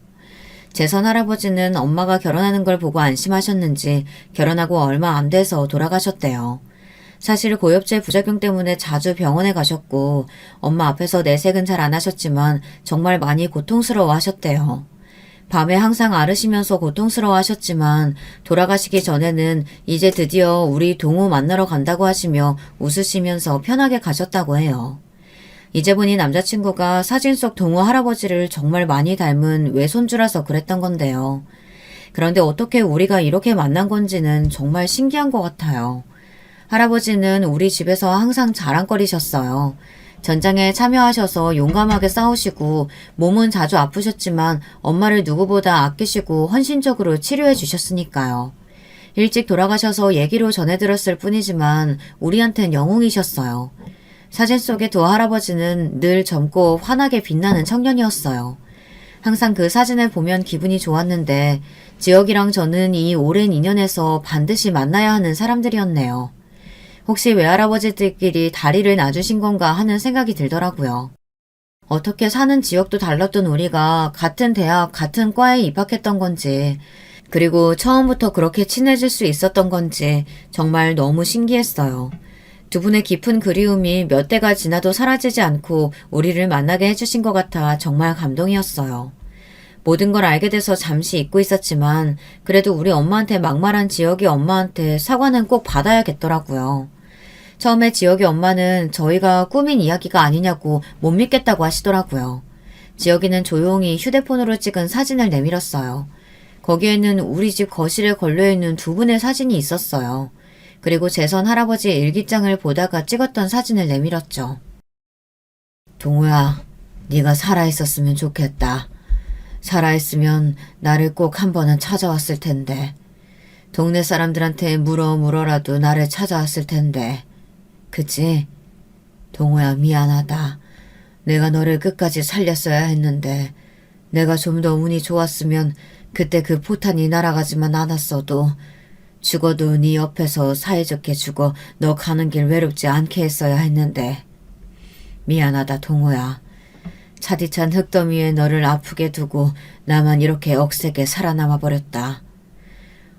재선 할아버지는 엄마가 결혼하는 걸 보고 안심하셨는지 결혼하고 얼마 안 돼서 돌아가셨대요. 사실 고엽제 부작용 때문에 자주 병원에 가셨고 엄마 앞에서 내색은 잘 안 하셨지만 정말 많이 고통스러워 하셨대요. 밤에 항상 앓으시면서 고통스러워 하셨지만 돌아가시기 전에는 이제 드디어 우리 동우 만나러 간다고 하시며 웃으시면서 편하게 가셨다고 해요. 이제 보니 남자친구가 사진 속 동우 할아버지를 정말 많이 닮은 외손주라서 그랬던 건데요. 그런데 어떻게 우리가 이렇게 만난 건지는 정말 신기한 것 같아요. 할아버지는 우리 집에서 항상 자랑거리셨어요. 전장에 참여하셔서 용감하게 싸우시고 몸은 자주 아프셨지만 엄마를 누구보다 아끼시고 헌신적으로 치료해 주셨으니까요. 일찍 돌아가셔서 얘기로 전해들었을 뿐이지만 우리한텐 영웅이셨어요. 사진 속의 두 할아버지는 늘 젊고 환하게 빛나는 청년이었어요. 항상 그 사진을 보면 기분이 좋았는데 지혁이랑 저는 이 오랜 인연에서 반드시 만나야 하는 사람들이었네요. 혹시 외할아버지들끼리 다리를 놔주신 건가 하는 생각이 들더라고요. 어떻게 사는 지역도 달랐던 우리가 같은 대학, 같은 과에 입학했던 건지, 그리고 처음부터 그렇게 친해질 수 있었던 건지 정말 너무 신기했어요. 두 분의 깊은 그리움이 몇 대가 지나도 사라지지 않고 우리를 만나게 해주신 것 같아 정말 감동이었어요. 모든 걸 알게 돼서 잠시 잊고 있었지만 그래도 우리 엄마한테 막말한 지혁이 엄마한테 사과는 꼭 받아야겠더라고요. 처음에 지혁이 엄마는 저희가 꾸민 이야기가 아니냐고 못 믿겠다고 하시더라고요. 지혁이는 조용히 휴대폰으로 찍은 사진을 내밀었어요. 거기에는 우리 집 거실에 걸려있는 두 분의 사진이 있었어요. 그리고 재선 할아버지의 일기장을 보다가 찍었던 사진을 내밀었죠. 동우야, 네가 살아있었으면 좋겠다. 살아있으면 나를 꼭 한 번은 찾아왔을 텐데. 동네 사람들한테 물어라도 나를 찾아왔을 텐데. 그치? 동우야, 미안하다. 내가 너를 끝까지 살렸어야 했는데 내가 좀 더 운이 좋았으면 그때 그 포탄이 날아가지만 않았어도 죽어도 네 옆에서 사이좋게 죽어 너 가는 길 외롭지 않게 했어야 했는데. 미안하다, 동우야. 차디찬 흙더미에 너를 아프게 두고 나만 이렇게 억세게 살아남아 버렸다.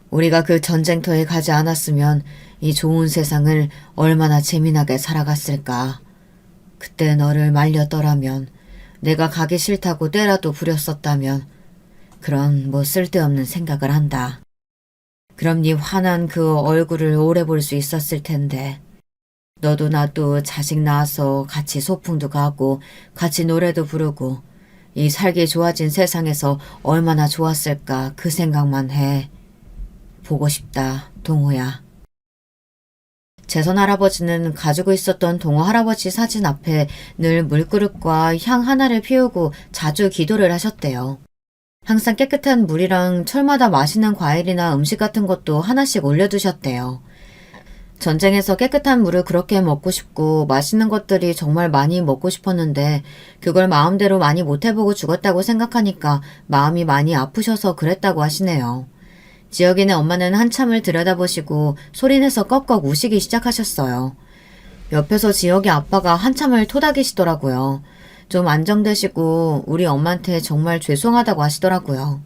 우리가 그 전쟁터에 가지 않았으면 이 좋은 세상을 얼마나 재미나게 살아갔을까. 그때 너를 말렸더라면, 내가 가기 싫다고 때라도 부렸었다면 그런 쓸데없는 생각을 한다. 그럼 네 환한 그 얼굴을 오래 볼 수 있었을 텐데. 너도 나도 자식 낳아서 같이 소풍도 가고 같이 노래도 부르고 이 살기 좋아진 세상에서 얼마나 좋았을까 그 생각만 해. 보고 싶다, 동우야. 재선 할아버지는 가지고 있었던 동우 할아버지 사진 앞에 늘 물그릇과 향 하나를 피우고 자주 기도를 하셨대요. 항상 깨끗한 물이랑 철마다 맛있는 과일이나 음식 같은 것도 하나씩 올려두셨대요. 전쟁에서 깨끗한 물을 그렇게 먹고 싶고 맛있는 것들이 정말 많이 먹고 싶었는데 그걸 마음대로 많이 못해보고 죽었다고 생각하니까 마음이 많이 아프셔서 그랬다고 하시네요. 지혁이네 엄마는 한참을 들여다보시고 소리내서 꺽꺽 우시기 시작하셨어요. 옆에서 지혁이 아빠가 한참을 토닥이시더라고요. 좀 안정되시고 우리 엄마한테 정말 죄송하다고 하시더라고요.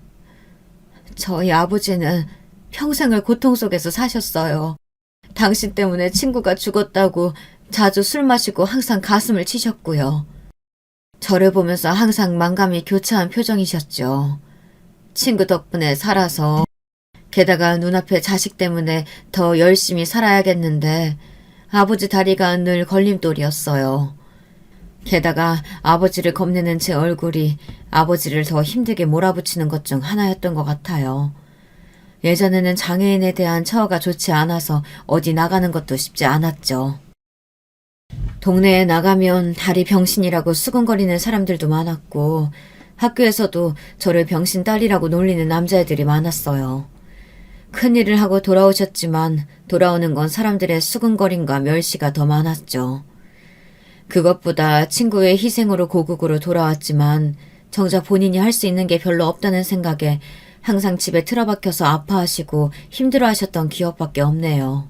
저희 아버지는 평생을 고통 속에서 사셨어요. 당신 때문에 친구가 죽었다고 자주 술 마시고 항상 가슴을 치셨고요. 저를 보면서 항상 만감이 교차한 표정이셨죠. 친구 덕분에 살아서 게다가 눈앞에 자식 때문에 더 열심히 살아야겠는데 아버지 다리가 늘 걸림돌이었어요. 게다가 아버지를 겁내는 제 얼굴이 아버지를 더 힘들게 몰아붙이는 것 중 하나였던 것 같아요. 예전에는 장애인에 대한 처우가 좋지 않아서 어디 나가는 것도 쉽지 않았죠. 동네에 나가면 다리 병신이라고 수근거리는 사람들도 많았고 학교에서도 저를 병신 딸이라고 놀리는 남자애들이 많았어요. 큰일을 하고 돌아오셨지만 돌아오는 건 사람들의 수근거림과 멸시가 더 많았죠. 그것보다 친구의 희생으로 고국으로 돌아왔지만 정작 본인이 할 수 있는 게 별로 없다는 생각에 항상 집에 틀어박혀서 아파하시고 힘들어하셨던 기억밖에 없네요.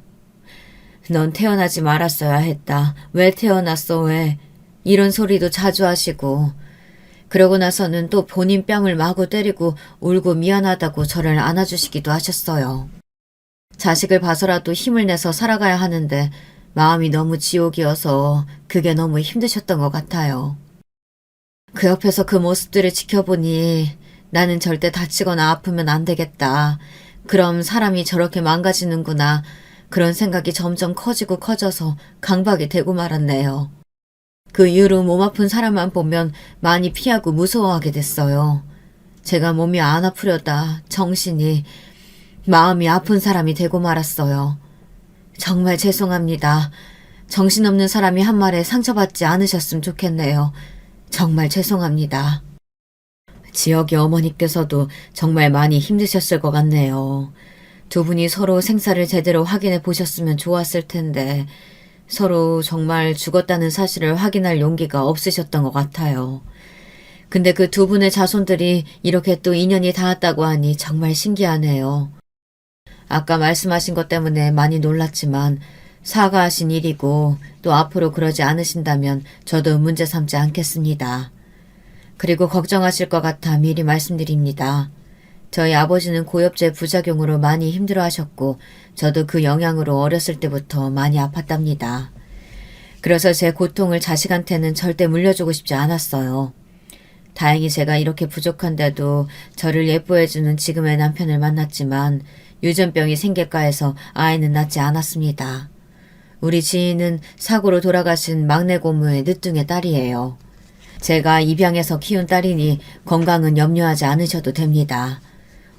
넌 태어나지 말았어야 했다. 왜 태어났어 왜? 이런 소리도 자주 하시고 그러고 나서는 또 본인 뺨을 마구 때리고 울고 미안하다고 저를 안아주시기도 하셨어요. 자식을 봐서라도 힘을 내서 살아가야 하는데 마음이 너무 지옥이어서 그게 너무 힘드셨던 것 같아요. 그 옆에서 그 모습들을 지켜보니 나는 절대 다치거나 아프면 안 되겠다. 그럼 사람이 저렇게 망가지는구나. 그런 생각이 점점 커지고 커져서 강박이 되고 말았네요. 그 이후로 몸 아픈 사람만 보면 많이 피하고 무서워하게 됐어요. 제가 몸이 안 아프려다 정신이 마음이 아픈 사람이 되고 말았어요. 정말 죄송합니다. 정신없는 사람이 한 말에 상처받지 않으셨으면 좋겠네요. 정말 죄송합니다. 지역의 어머니께서도 정말 많이 힘드셨을 것 같네요. 두 분이 서로 생사를 제대로 확인해 보셨으면 좋았을 텐데 서로 정말 죽었다는 사실을 확인할 용기가 없으셨던 것 같아요. 근데 그 두 분의 자손들이 이렇게 또 인연이 닿았다고 하니 정말 신기하네요. 아까 말씀하신 것 때문에 많이 놀랐지만 사과하신 일이고 또 앞으로 그러지 않으신다면 저도 문제 삼지 않겠습니다. 그리고 걱정하실 것 같아 미리 말씀드립니다. 저희 아버지는 고엽제 부작용으로 많이 힘들어하셨고 저도 그 영향으로 어렸을 때부터 많이 아팠답니다. 그래서 제 고통을 자식한테는 절대 물려주고 싶지 않았어요. 다행히 제가 이렇게 부족한데도 저를 예뻐해주는 지금의 남편을 만났지만 유전병이 생길까 해서 아이는 낳지 않았습니다. 우리 지인은 사고로 돌아가신 막내 고모의 늦둥의 딸이에요. 제가 입양해서 키운 딸이니 건강은 염려하지 않으셔도 됩니다.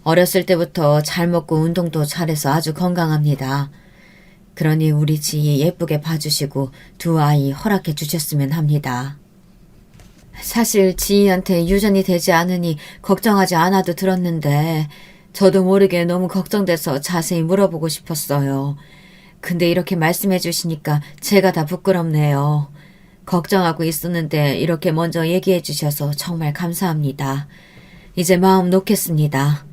어렸을 때부터 잘 먹고 운동도 잘해서 아주 건강합니다. 그러니 우리 지희 예쁘게 봐주시고 두 아이 허락해 주셨으면 합니다. 사실 지희한테 유전이 되지 않으니 걱정하지 않아도 들었는데 저도 모르게 너무 걱정돼서 자세히 물어보고 싶었어요. 근데 이렇게 말씀해 주시니까 제가 다 부끄럽네요. 걱정하고 있었는데 이렇게 먼저 얘기해 주셔서 정말 감사합니다. 이제 마음 놓겠습니다.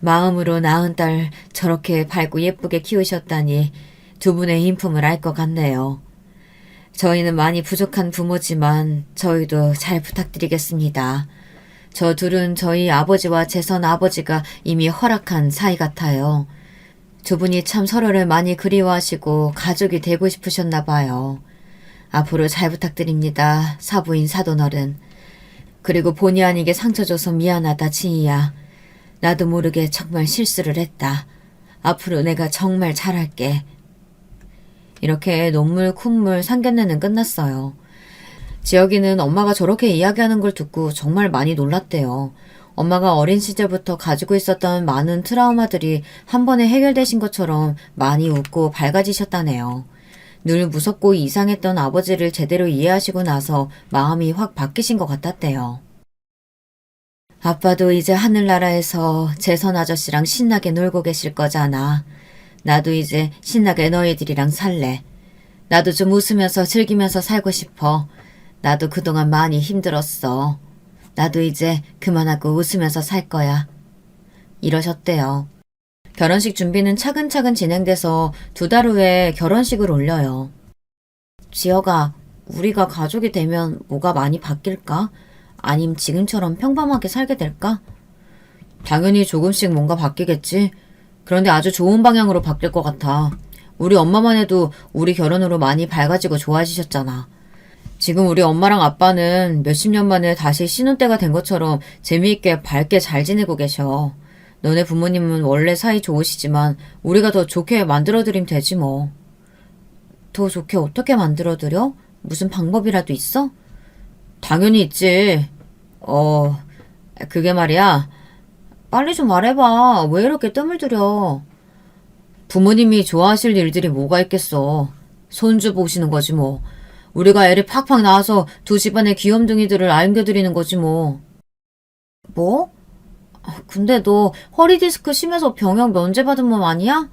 마음으로 낳은 딸 저렇게 밝고 예쁘게 키우셨다니 두 분의 인품을 알 것 같네요. 저희는 많이 부족한 부모지만 저희도 잘 부탁드리겠습니다. 저 둘은 저희 아버지와 재선 아버지가 이미 허락한 사이 같아요. 두 분이 참 서로를 많이 그리워하시고 가족이 되고 싶으셨나 봐요. 앞으로 잘 부탁드립니다. 사부인 사돈어른. 그리고 본의 아니게 상처 줘서 미안하다 지희야. 나도 모르게 정말 실수를 했다. 앞으로 내가 정말 잘할게. 이렇게 논물, 콧물, 상견례는 끝났어요. 지혁이는 엄마가 저렇게 이야기하는 걸 듣고 정말 많이 놀랐대요. 엄마가 어린 시절부터 가지고 있었던 많은 트라우마들이 한 번에 해결되신 것처럼 많이 웃고 밝아지셨다네요. 늘 무섭고 이상했던 아버지를 제대로 이해하시고 나서 마음이 확 바뀌신 것 같았대요. 아빠도 이제 하늘나라에서 재선 아저씨랑 신나게 놀고 계실 거잖아. 나도 이제 신나게 너희들이랑 살래. 나도 좀 웃으면서 즐기면서 살고 싶어. 나도 그동안 많이 힘들었어. 나도 이제 그만하고 웃으면서 살 거야. 이러셨대요. 결혼식 준비는 차근차근 진행돼서 2달 후에 결혼식을 올려요. 지혁아, 우리가 가족이 되면 뭐가 많이 바뀔까? 아님 지금처럼 평범하게 살게 될까? 당연히 조금씩 뭔가 바뀌겠지. 그런데 아주 좋은 방향으로 바뀔 것 같아. 우리 엄마만 해도 우리 결혼으로 많이 밝아지고 좋아지셨잖아. 지금 우리 엄마랑 아빠는 몇십 년 만에 다시 신혼 때가 된 것처럼 재미있게 밝게 잘 지내고 계셔. 너네 부모님은 원래 사이 좋으시지만 우리가 더 좋게 만들어드리면 되지 뭐. 더 좋게 어떻게 만들어드려? 무슨 방법이라도 있어? 당연히 있지. 그게 말이야. 빨리 좀 말해봐. 왜 이렇게 뜸을 들여? 부모님이 좋아하실 일들이 뭐가 있겠어. 손주 보시는 거지 뭐. 우리가 애를 팍팍 낳아서 두 집안의 귀염둥이들을 안겨드리는 거지 뭐. 뭐? 근데 너 허리 디스크 심해서 병역 면제받은 몸 아니야?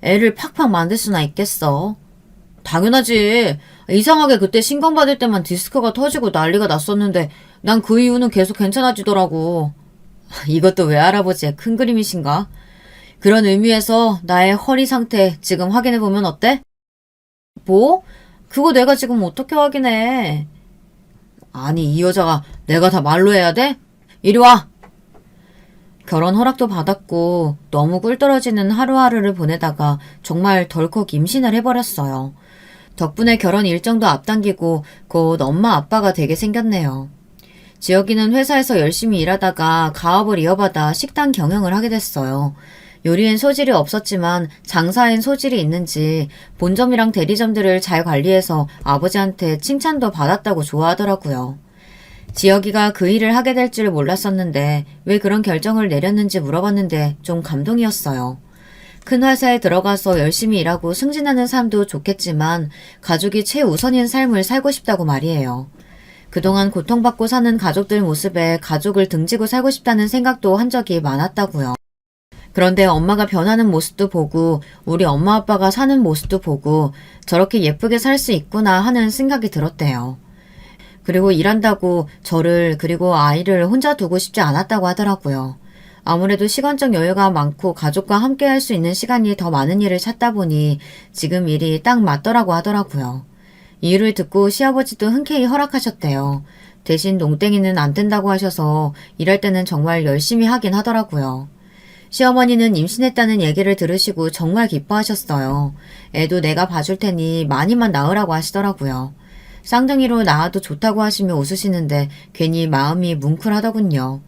애를 팍팍 만들 수나 있겠어. 당연하지. 이상하게 그때 신경받을 때만 디스크가 터지고 난리가 났었는데 난 그 이후는 계속 괜찮아지더라고. 이것도 외할아버지의 큰 그림이신가? 그런 의미에서 나의 허리 상태 지금 확인해보면 어때? 뭐? 그거 내가 지금 어떻게 확인해? 아니, 이 여자가 내가 다 말로 해야 돼? 이리 와! 결혼 허락도 받았고 너무 꿀떨어지는 하루하루를 보내다가 정말 덜컥 임신을 해버렸어요. 덕분에 결혼 일정도 앞당기고 곧 엄마 아빠가 되게 생겼네요. 지혁이는 회사에서 열심히 일하다가 가업을 이어받아 식당 경영을 하게 됐어요. 요리엔 소질이 없었지만 장사엔 소질이 있는지 본점이랑 대리점들을 잘 관리해서 아버지한테 칭찬도 받았다고 좋아하더라고요. 지혁이가 그 일을 하게 될 줄 몰랐었는데 왜 그런 결정을 내렸는지 물어봤는데 좀 감동이었어요. 큰 회사에 들어가서 열심히 일하고 승진하는 삶도 좋겠지만 가족이 최우선인 삶을 살고 싶다고 말이에요. 그동안 고통받고 사는 가족들 모습에 가족을 등지고 살고 싶다는 생각도 한 적이 많았다고요. 그런데 엄마가 변하는 모습도 보고 우리 엄마 아빠가 사는 모습도 보고 저렇게 예쁘게 살 수 있구나 하는 생각이 들었대요. 그리고 일한다고 저를 그리고 아이를 혼자 두고 싶지 않았다고 하더라고요. 아무래도 시간적 여유가 많고 가족과 함께 할 수 있는 시간이 더 많은 일을 찾다 보니 지금 일이 딱 맞더라고 하더라고요. 이유를 듣고 시아버지도 흔쾌히 허락하셨대요. 대신 농땡이는 안 된다고 하셔서 일할 때는 정말 열심히 하긴 하더라고요. 시어머니는 임신했다는 얘기를 들으시고 정말 기뻐하셨어요. 애도 내가 봐줄 테니 많이만 낳으라고 하시더라고요. 쌍둥이로 낳아도 좋다고 하시며 웃으시는데 괜히 마음이 뭉클하더군요.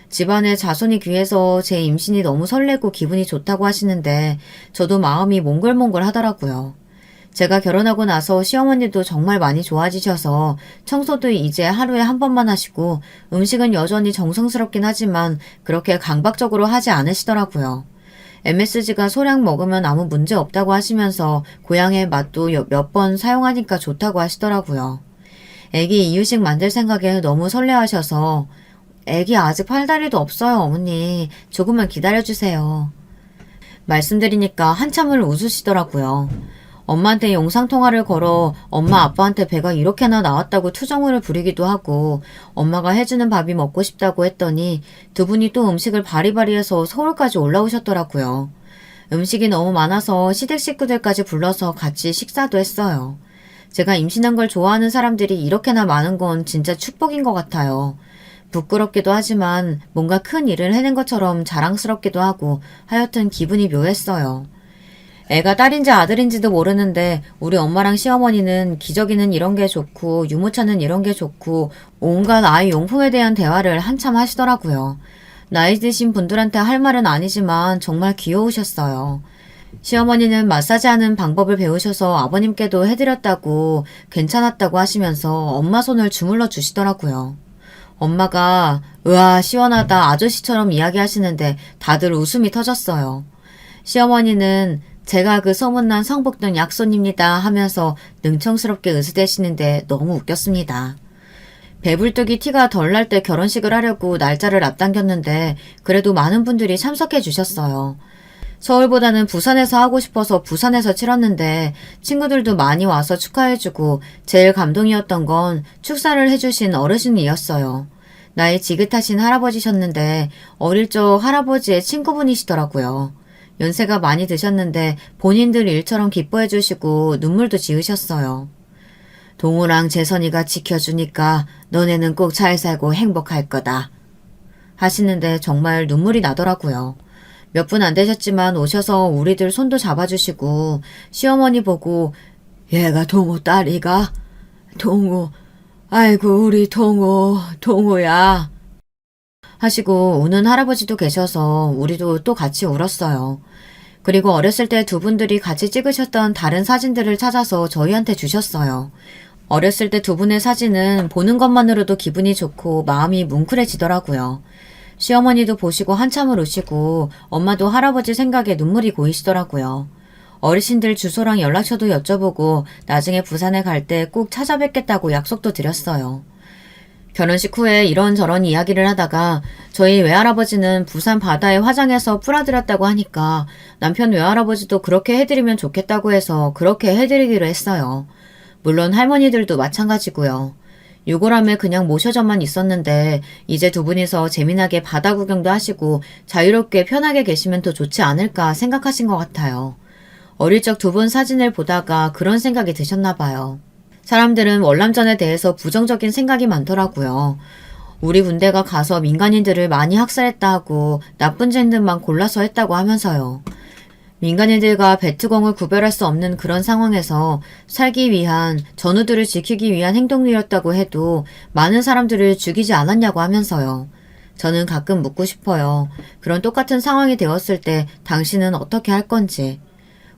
집안에 자손이 귀해서 제 임신이 너무 설레고 기분이 좋다고 하시는데 저도 마음이 몽글몽글 하더라고요. 제가 결혼하고 나서 시어머니도 정말 많이 좋아지셔서 청소도 이제 하루에 한 번만 하시고 음식은 여전히 정성스럽긴 하지만 그렇게 강박적으로 하지 않으시더라고요. MSG가 소량 먹으면 아무 문제 없다고 하시면서 고향의 맛도 몇 번 사용하니까 좋다고 하시더라고요. 애기 이유식 만들 생각에 너무 설레하셔서 애기 아직 팔다리도 없어요, 어머니. 조금만 기다려주세요. 말씀드리니까 한참을 웃으시더라고요. 엄마한테 영상통화를 걸어 엄마 아빠한테 배가 이렇게나 나왔다고 투정을 부리기도 하고 엄마가 해주는 밥이 먹고 싶다고 했더니 두 분이 또 음식을 바리바리해서 서울까지 올라오셨더라고요. 음식이 너무 많아서 시댁 식구들까지 불러서 같이 식사도 했어요. 제가 임신한 걸 좋아하는 사람들이 이렇게나 많은 건 진짜 축복인 것 같아요. 부끄럽기도 하지만 뭔가 큰 일을 해낸 것처럼 자랑스럽기도 하고 하여튼 기분이 묘했어요. 애가 딸인지 아들인지도 모르는데 우리 엄마랑 시어머니는 기저귀는 이런 게 좋고 유모차는 이런 게 좋고 온갖 아이 용품에 대한 대화를 한참 하시더라고요. 나이 드신 분들한테 할 말은 아니지만 정말 귀여우셨어요. 시어머니는 마사지하는 방법을 배우셔서 아버님께도 해드렸다고 괜찮았다고 하시면서 엄마 손을 주물러 주시더라고요. 엄마가 으아 시원하다 아저씨처럼 이야기하시는데 다들 웃음이 터졌어요. 시어머니는 제가 그 소문난 성북동 약손입니다 하면서 능청스럽게 으스대시는데 너무 웃겼습니다. 배불뚝이 티가 덜 날 때 결혼식을 하려고 날짜를 앞당겼는데 그래도 많은 분들이 참석해 주셨어요. 서울보다는 부산에서 하고 싶어서 부산에서 치렀는데 친구들도 많이 와서 축하해주고 제일 감동이었던 건 축사를 해주신 어르신이었어요. 나이 지긋하신 할아버지셨는데 어릴 적 할아버지의 친구분이시더라고요. 연세가 많이 드셨는데 본인들 일처럼 기뻐해 주시고 눈물도 지으셨어요. 동우랑 재선이가 지켜주니까 너네는 꼭 잘 살고 행복할 거다. 하시는데 정말 눈물이 나더라고요. 몇 분 안 되셨지만 오셔서 우리들 손도 잡아주시고 시어머니 보고 얘가 동우 딸이가? 동우, 아이고 우리 동우야. 하시고 우는 할아버지도 계셔서 우리도 또 같이 울었어요. 그리고 어렸을 때 두 분들이 같이 찍으셨던 다른 사진들을 찾아서 저희한테 주셨어요. 어렸을 때 두 분의 사진은 보는 것만으로도 기분이 좋고 마음이 뭉클해지더라고요. 시어머니도 보시고 한참을 우시고 엄마도 할아버지 생각에 눈물이 고이시더라고요. 어르신들 주소랑 연락처도 여쭤보고 나중에 부산에 갈 때 꼭 찾아뵙겠다고 약속도 드렸어요. 결혼식 후에 이런저런 이야기를 하다가 저희 외할아버지는 부산 바다에 화장해서 풀어드렸다고 하니까 남편 외할아버지도 그렇게 해드리면 좋겠다고 해서 그렇게 해드리기로 했어요. 물론 할머니들도 마찬가지고요. 유골함에 그냥 모셔져만 있었는데 이제 두 분이서 재미나게 바다 구경도 하시고 자유롭게 편하게 계시면 더 좋지 않을까 생각하신 것 같아요. 어릴 적 두 분 사진을 보다가 그런 생각이 드셨나 봐요. 사람들은 월남전에 대해서 부정적인 생각이 많더라고요. 우리 군대가 가서 민간인들을 많이 학살했다 하고 나쁜 짓들만 골라서 했다고 하면서요. 민간인들과 베트공을 구별할 수 없는 그런 상황에서 살기 위한, 전우들을 지키기 위한 행동이었다고 해도 많은 사람들을 죽이지 않았냐고 하면서요. 저는 가끔 묻고 싶어요. 그런 똑같은 상황이 되었을 때 당신은 어떻게 할 건지.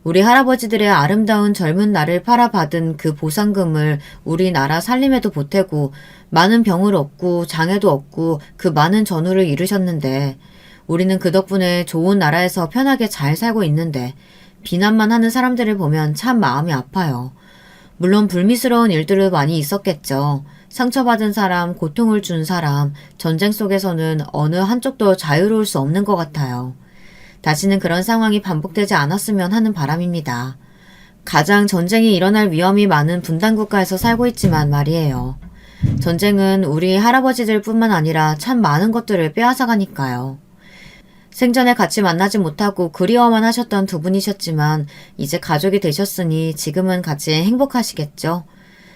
우리 할아버지들의 아름다운 젊은 날을 팔아받은 그 보상금을 우리나라 살림에도 보태고 많은 병을 얻고 장애도 얻고 그 많은 전우를 이루셨는데 우리는 그 덕분에 좋은 나라에서 편하게 잘 살고 있는데 비난만 하는 사람들을 보면 참 마음이 아파요. 물론 불미스러운 일들도 많이 있었겠죠. 상처받은 사람, 고통을 준 사람, 전쟁 속에서는 어느 한쪽도 자유로울 수 없는 것 같아요. 다시는 그런 상황이 반복되지 않았으면 하는 바람입니다. 가장 전쟁이 일어날 위험이 많은 분단 국가에서 살고 있지만 말이에요. 전쟁은 우리 할아버지들 뿐만 아니라 참 많은 것들을 빼앗아가니까요. 생전에 같이 만나지 못하고 그리워만 하셨던 두 분이셨지만 이제 가족이 되셨으니 지금은 같이 행복하시겠죠?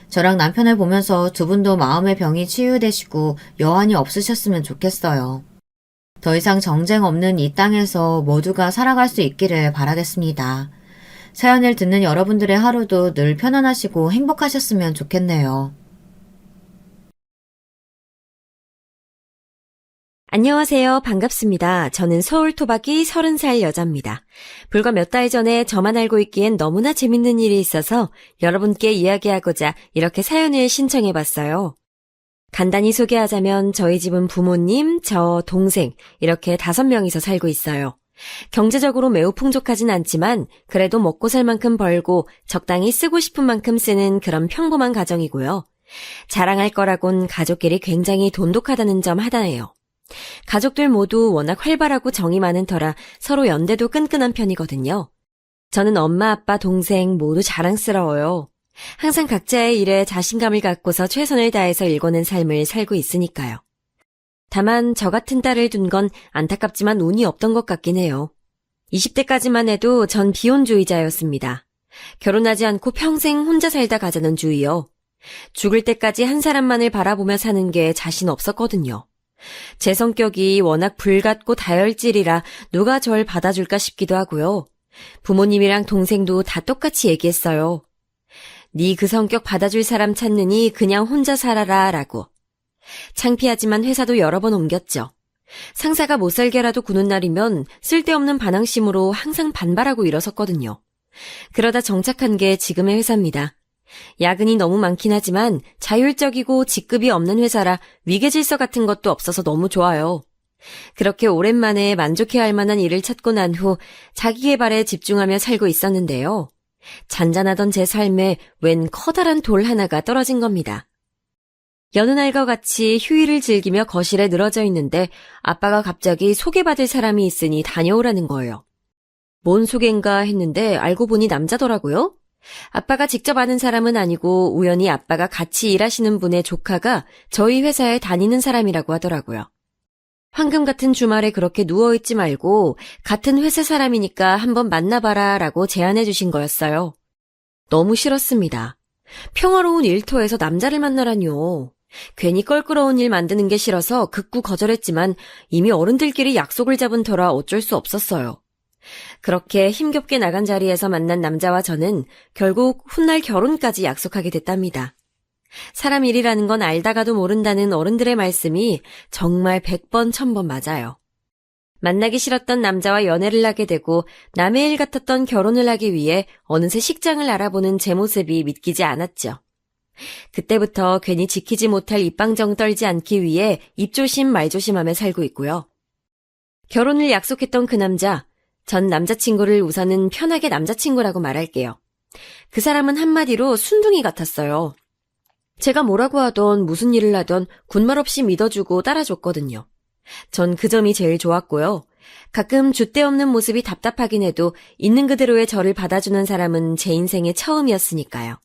저랑 남편을 보면서 두 분도 마음의 병이 치유되시고 여한이 없으셨으면 좋겠어요. 더 이상 정쟁 없는 이 땅에서 모두가 살아갈 수 있기를 바라겠습니다. 사연을 듣는 여러분들의 하루도 늘 편안하시고 행복하셨으면 좋겠네요. 안녕하세요. 반갑습니다. 저는 서울 토박이 30살 여자입니다. 불과 몇 달 전에 저만 알고 있기엔 너무나 재밌는 일이 있어서 여러분께 이야기하고자 이렇게 사연을 신청해봤어요. 간단히 소개하자면 저희 집은 부모님, 저, 동생 이렇게 5명이서 살고 있어요. 경제적으로 매우 풍족하진 않지만 그래도 먹고 살 만큼 벌고 적당히 쓰고 싶은 만큼 쓰는 그런 평범한 가정이고요. 자랑할 거라곤 가족끼리 굉장히 돈독하다는 점 하나예요. 가족들 모두 워낙 활발하고 정이 많은 터라 서로 연대도 끈끈한 편이거든요. 저는 엄마, 아빠, 동생 모두 자랑스러워요. 항상 각자의 일에 자신감을 갖고서 최선을 다해서 일궈낸 삶을 살고 있으니까요. 다만 저 같은 딸을 둔 건 안타깝지만 운이 없던 것 같긴 해요. 20대까지만 해도 전 비혼주의자였습니다. 결혼하지 않고 평생 혼자 살다 가자는 주의요. 죽을 때까지 한 사람만을 바라보며 사는 게 자신 없었거든요. 제 성격이 워낙 불같고 다혈질이라 누가 절 받아줄까 싶기도 하고요. 부모님이랑 동생도 다 똑같이 얘기했어요. 네 그 성격 받아줄 사람 찾느니 그냥 혼자 살아라 라고. 창피하지만 회사도 여러 번 옮겼죠. 상사가 못살게라도 구는 날이면 쓸데없는 반항심으로 항상 반발하고 일어섰거든요. 그러다 정착한 게 지금의 회사입니다. 야근이 너무 많긴 하지만 자율적이고 직급이 없는 회사라 위계질서 같은 것도 없어서 너무 좋아요. 그렇게 오랜만에 만족해야 할 만한 일을 찾고 난 후 자기계발에 집중하며 살고 있었는데요. 잔잔하던 제 삶에 웬 커다란 돌 하나가 떨어진 겁니다. 여느 날과 같이 휴일을 즐기며 거실에 늘어져 있는데 아빠가 갑자기 소개받을 사람이 있으니 다녀오라는 거예요. 뭔 소개인가 했는데 알고 보니 남자더라고요. 아빠가 직접 아는 사람은 아니고 우연히 아빠가 같이 일하시는 분의 조카가 저희 회사에 다니는 사람이라고 하더라고요. 황금 같은 주말에 그렇게 누워있지 말고 같은 회사 사람이니까 한번 만나봐라 라고 제안해 주신 거였어요. 너무 싫었습니다. 평화로운 일터에서 남자를 만나라뇨. 괜히 껄끄러운 일 만드는 게 싫어서 극구 거절했지만 이미 어른들끼리 약속을 잡은 터라 어쩔 수 없었어요. 그렇게 힘겹게 나간 자리에서 만난 남자와 저는 결국 훗날 결혼까지 약속하게 됐답니다. 사람 일이라는 건 알다가도 모른다는 어른들의 말씀이 정말 100번 1000번 맞아요. 만나기 싫었던 남자와 연애를 하게 되고 남의 일 같았던 결혼을 하기 위해 어느새 식장을 알아보는 제 모습이 믿기지 않았죠. 그때부터 괜히 지키지 못할 입방정 떨지 않기 위해 입조심 말조심하며 살고 있고요. 결혼을 약속했던 그 남자, 전 남자친구를 우선은 편하게 남자친구라고 말할게요. 그 사람은 한마디로 순둥이 같았어요. 제가 뭐라고 하던 무슨 일을 하던 군말 없이 믿어주고 따라줬거든요. 전 그 점이 제일 좋았고요. 가끔 줏대 없는 모습이 답답하긴 해도 있는 그대로의 저를 받아주는 사람은 제 인생의 처음이었으니까요.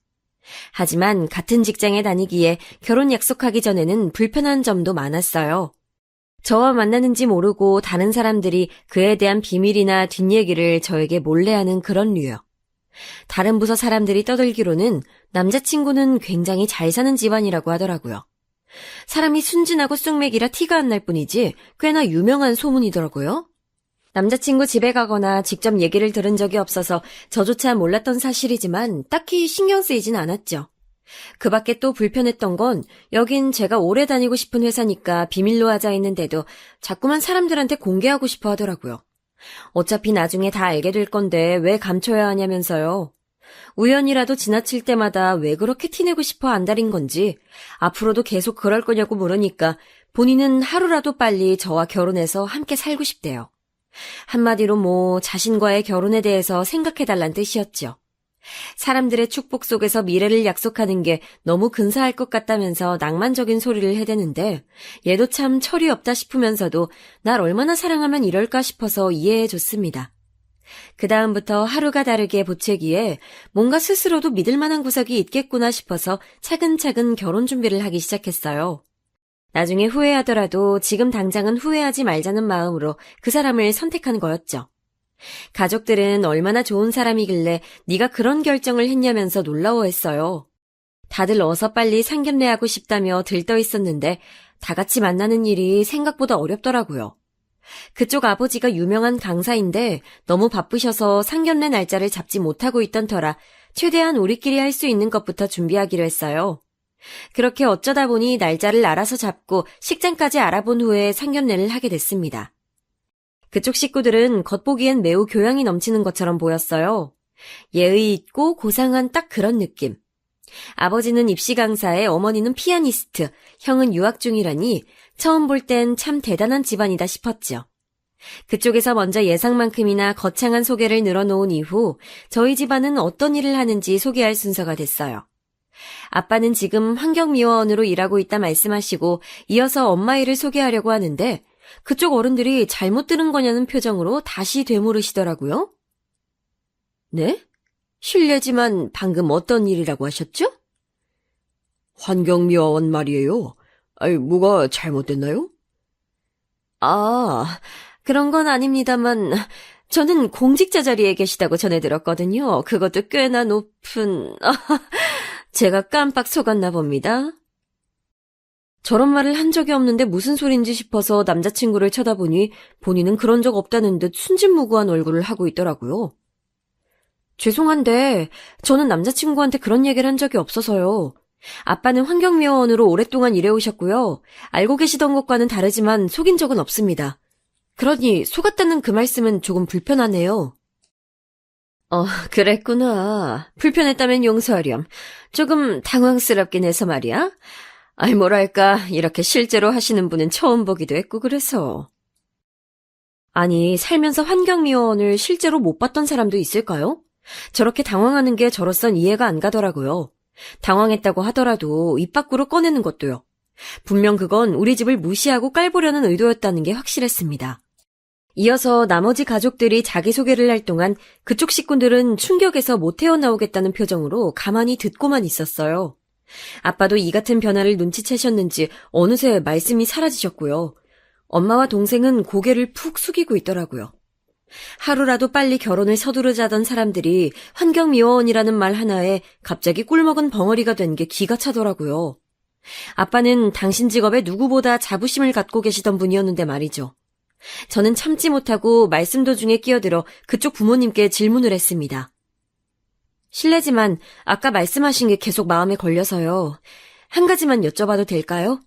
하지만 같은 직장에 다니기에 결혼 약속하기 전에는 불편한 점도 많았어요. 저와 만나는지 모르고 다른 사람들이 그에 대한 비밀이나 뒷얘기를 저에게 몰래 하는 그런 류요. 다른 부서 사람들이 떠들기로는 남자친구는 굉장히 잘 사는 집안이라고 하더라고요. 사람이 순진하고 쑥맥이라 티가 안 날 뿐이지 꽤나 유명한 소문이더라고요. 남자친구 집에 가거나 직접 얘기를 들은 적이 없어서 저조차 몰랐던 사실이지만 딱히 신경 쓰이진 않았죠. 그 밖에 또 불편했던 건 여긴 제가 오래 다니고 싶은 회사니까 비밀로 하자 했는데도 자꾸만 사람들한테 공개하고 싶어 하더라고요. 어차피 나중에 다 알게 될 건데 왜 감춰야 하냐면서요. 우연이라도 지나칠 때마다 왜 그렇게 티내고 싶어 안달인 건지 앞으로도 계속 그럴 거냐고 물으니까 본인은 하루라도 빨리 저와 결혼해서 함께 살고 싶대요. 한마디로 뭐 자신과의 결혼에 대해서 생각해달란 뜻이었죠. 사람들의 축복 속에서 미래를 약속하는 게 너무 근사할 것 같다면서 낭만적인 소리를 해대는데 얘도 참 철이 없다 싶으면서도 날 얼마나 사랑하면 이럴까 싶어서 이해해줬습니다. 그 다음부터 하루가 다르게 보채기에 뭔가 스스로도 믿을 만한 구석이 있겠구나 싶어서 차근차근 결혼 준비를 하기 시작했어요. 나중에 후회하더라도 지금 당장은 후회하지 말자는 마음으로 그 사람을 선택한 거였죠. 가족들은 얼마나 좋은 사람이길래 네가 그런 결정을 했냐면서 놀라워했어요. 다들 어서 빨리 상견례하고 싶다며 들떠 있었는데 다 같이 만나는 일이 생각보다 어렵더라고요. 그쪽 아버지가 유명한 강사인데 너무 바쁘셔서 상견례 날짜를 잡지 못하고 있던 터라 최대한 우리끼리 할 수 있는 것부터 준비하기로 했어요. 그렇게 어쩌다 보니 날짜를 알아서 잡고 식장까지 알아본 후에 상견례를 하게 됐습니다. 그쪽 식구들은 겉보기엔 매우 교양이 넘치는 것처럼 보였어요. 예의 있고 고상한 딱 그런 느낌. 아버지는 입시 강사에 어머니는 피아니스트, 형은 유학 중이라니 처음 볼 땐 참 대단한 집안이다 싶었죠. 그쪽에서 먼저 예상만큼이나 거창한 소개를 늘어놓은 이후 저희 집안은 어떤 일을 하는지 소개할 순서가 됐어요. 아빠는 지금 환경미화원으로 일하고 있다 말씀하시고 이어서 엄마 일을 소개하려고 하는데 그쪽 어른들이 잘못 들은 거냐는 표정으로 다시 되물으시더라고요. 네? 실례지만 방금 어떤 일이라고 하셨죠? 환경미화원 말이에요. 아이, 뭐가 잘못됐나요? 아, 그런 건 아닙니다만 저는 공직자 자리에 계시다고 전해 들었거든요. 그것도 꽤나 높은... 제가 깜빡 속았나 봅니다. 저런 말을 한 적이 없는데 무슨 소린지 싶어서 남자친구를 쳐다보니 본인은 그런 적 없다는 듯 순진무구한 얼굴을 하고 있더라고요. 죄송한데 저는 남자친구한테 그런 얘기를 한 적이 없어서요. 아빠는 환경미화원으로 오랫동안 일해오셨고요. 알고 계시던 것과는 다르지만 속인 적은 없습니다. 그러니 속았다는 그 말씀은 조금 불편하네요. 그랬구나. 불편했다면 용서하렴. 조금 당황스럽긴 해서 말이야. 아이, 뭐랄까, 이렇게 실제로 하시는 분은 처음 보기도 했고 그래서. 아니, 살면서 환경미화원을 실제로 못 봤던 사람도 있을까요? 저렇게 당황하는 게 저로선 이해가 안 가더라고요. 당황했다고 하더라도 입 밖으로 꺼내는 것도요. 분명 그건 우리 집을 무시하고 깔보려는 의도였다는 게 확실했습니다. 이어서 나머지 가족들이 자기소개를 할 동안 그쪽 식구들은 충격에서 못 헤어나오겠다는 표정으로 가만히 듣고만 있었어요. 아빠도 이 같은 변화를 눈치채셨는지 어느새 말씀이 사라지셨고요. 엄마와 동생은 고개를 푹 숙이고 있더라고요. 하루라도 빨리 결혼을 서두르자던 사람들이 환경미화원이라는 말 하나에 갑자기 꿀먹은 벙어리가 된 게 기가 차더라고요. 아빠는 당신 직업에 누구보다 자부심을 갖고 계시던 분이었는데 말이죠. 저는 참지 못하고 말씀 도중에 끼어들어 그쪽 부모님께 질문을 했습니다. 실례지만 아까 말씀하신 게 계속 마음에 걸려서요. 한 가지만 여쭤봐도 될까요?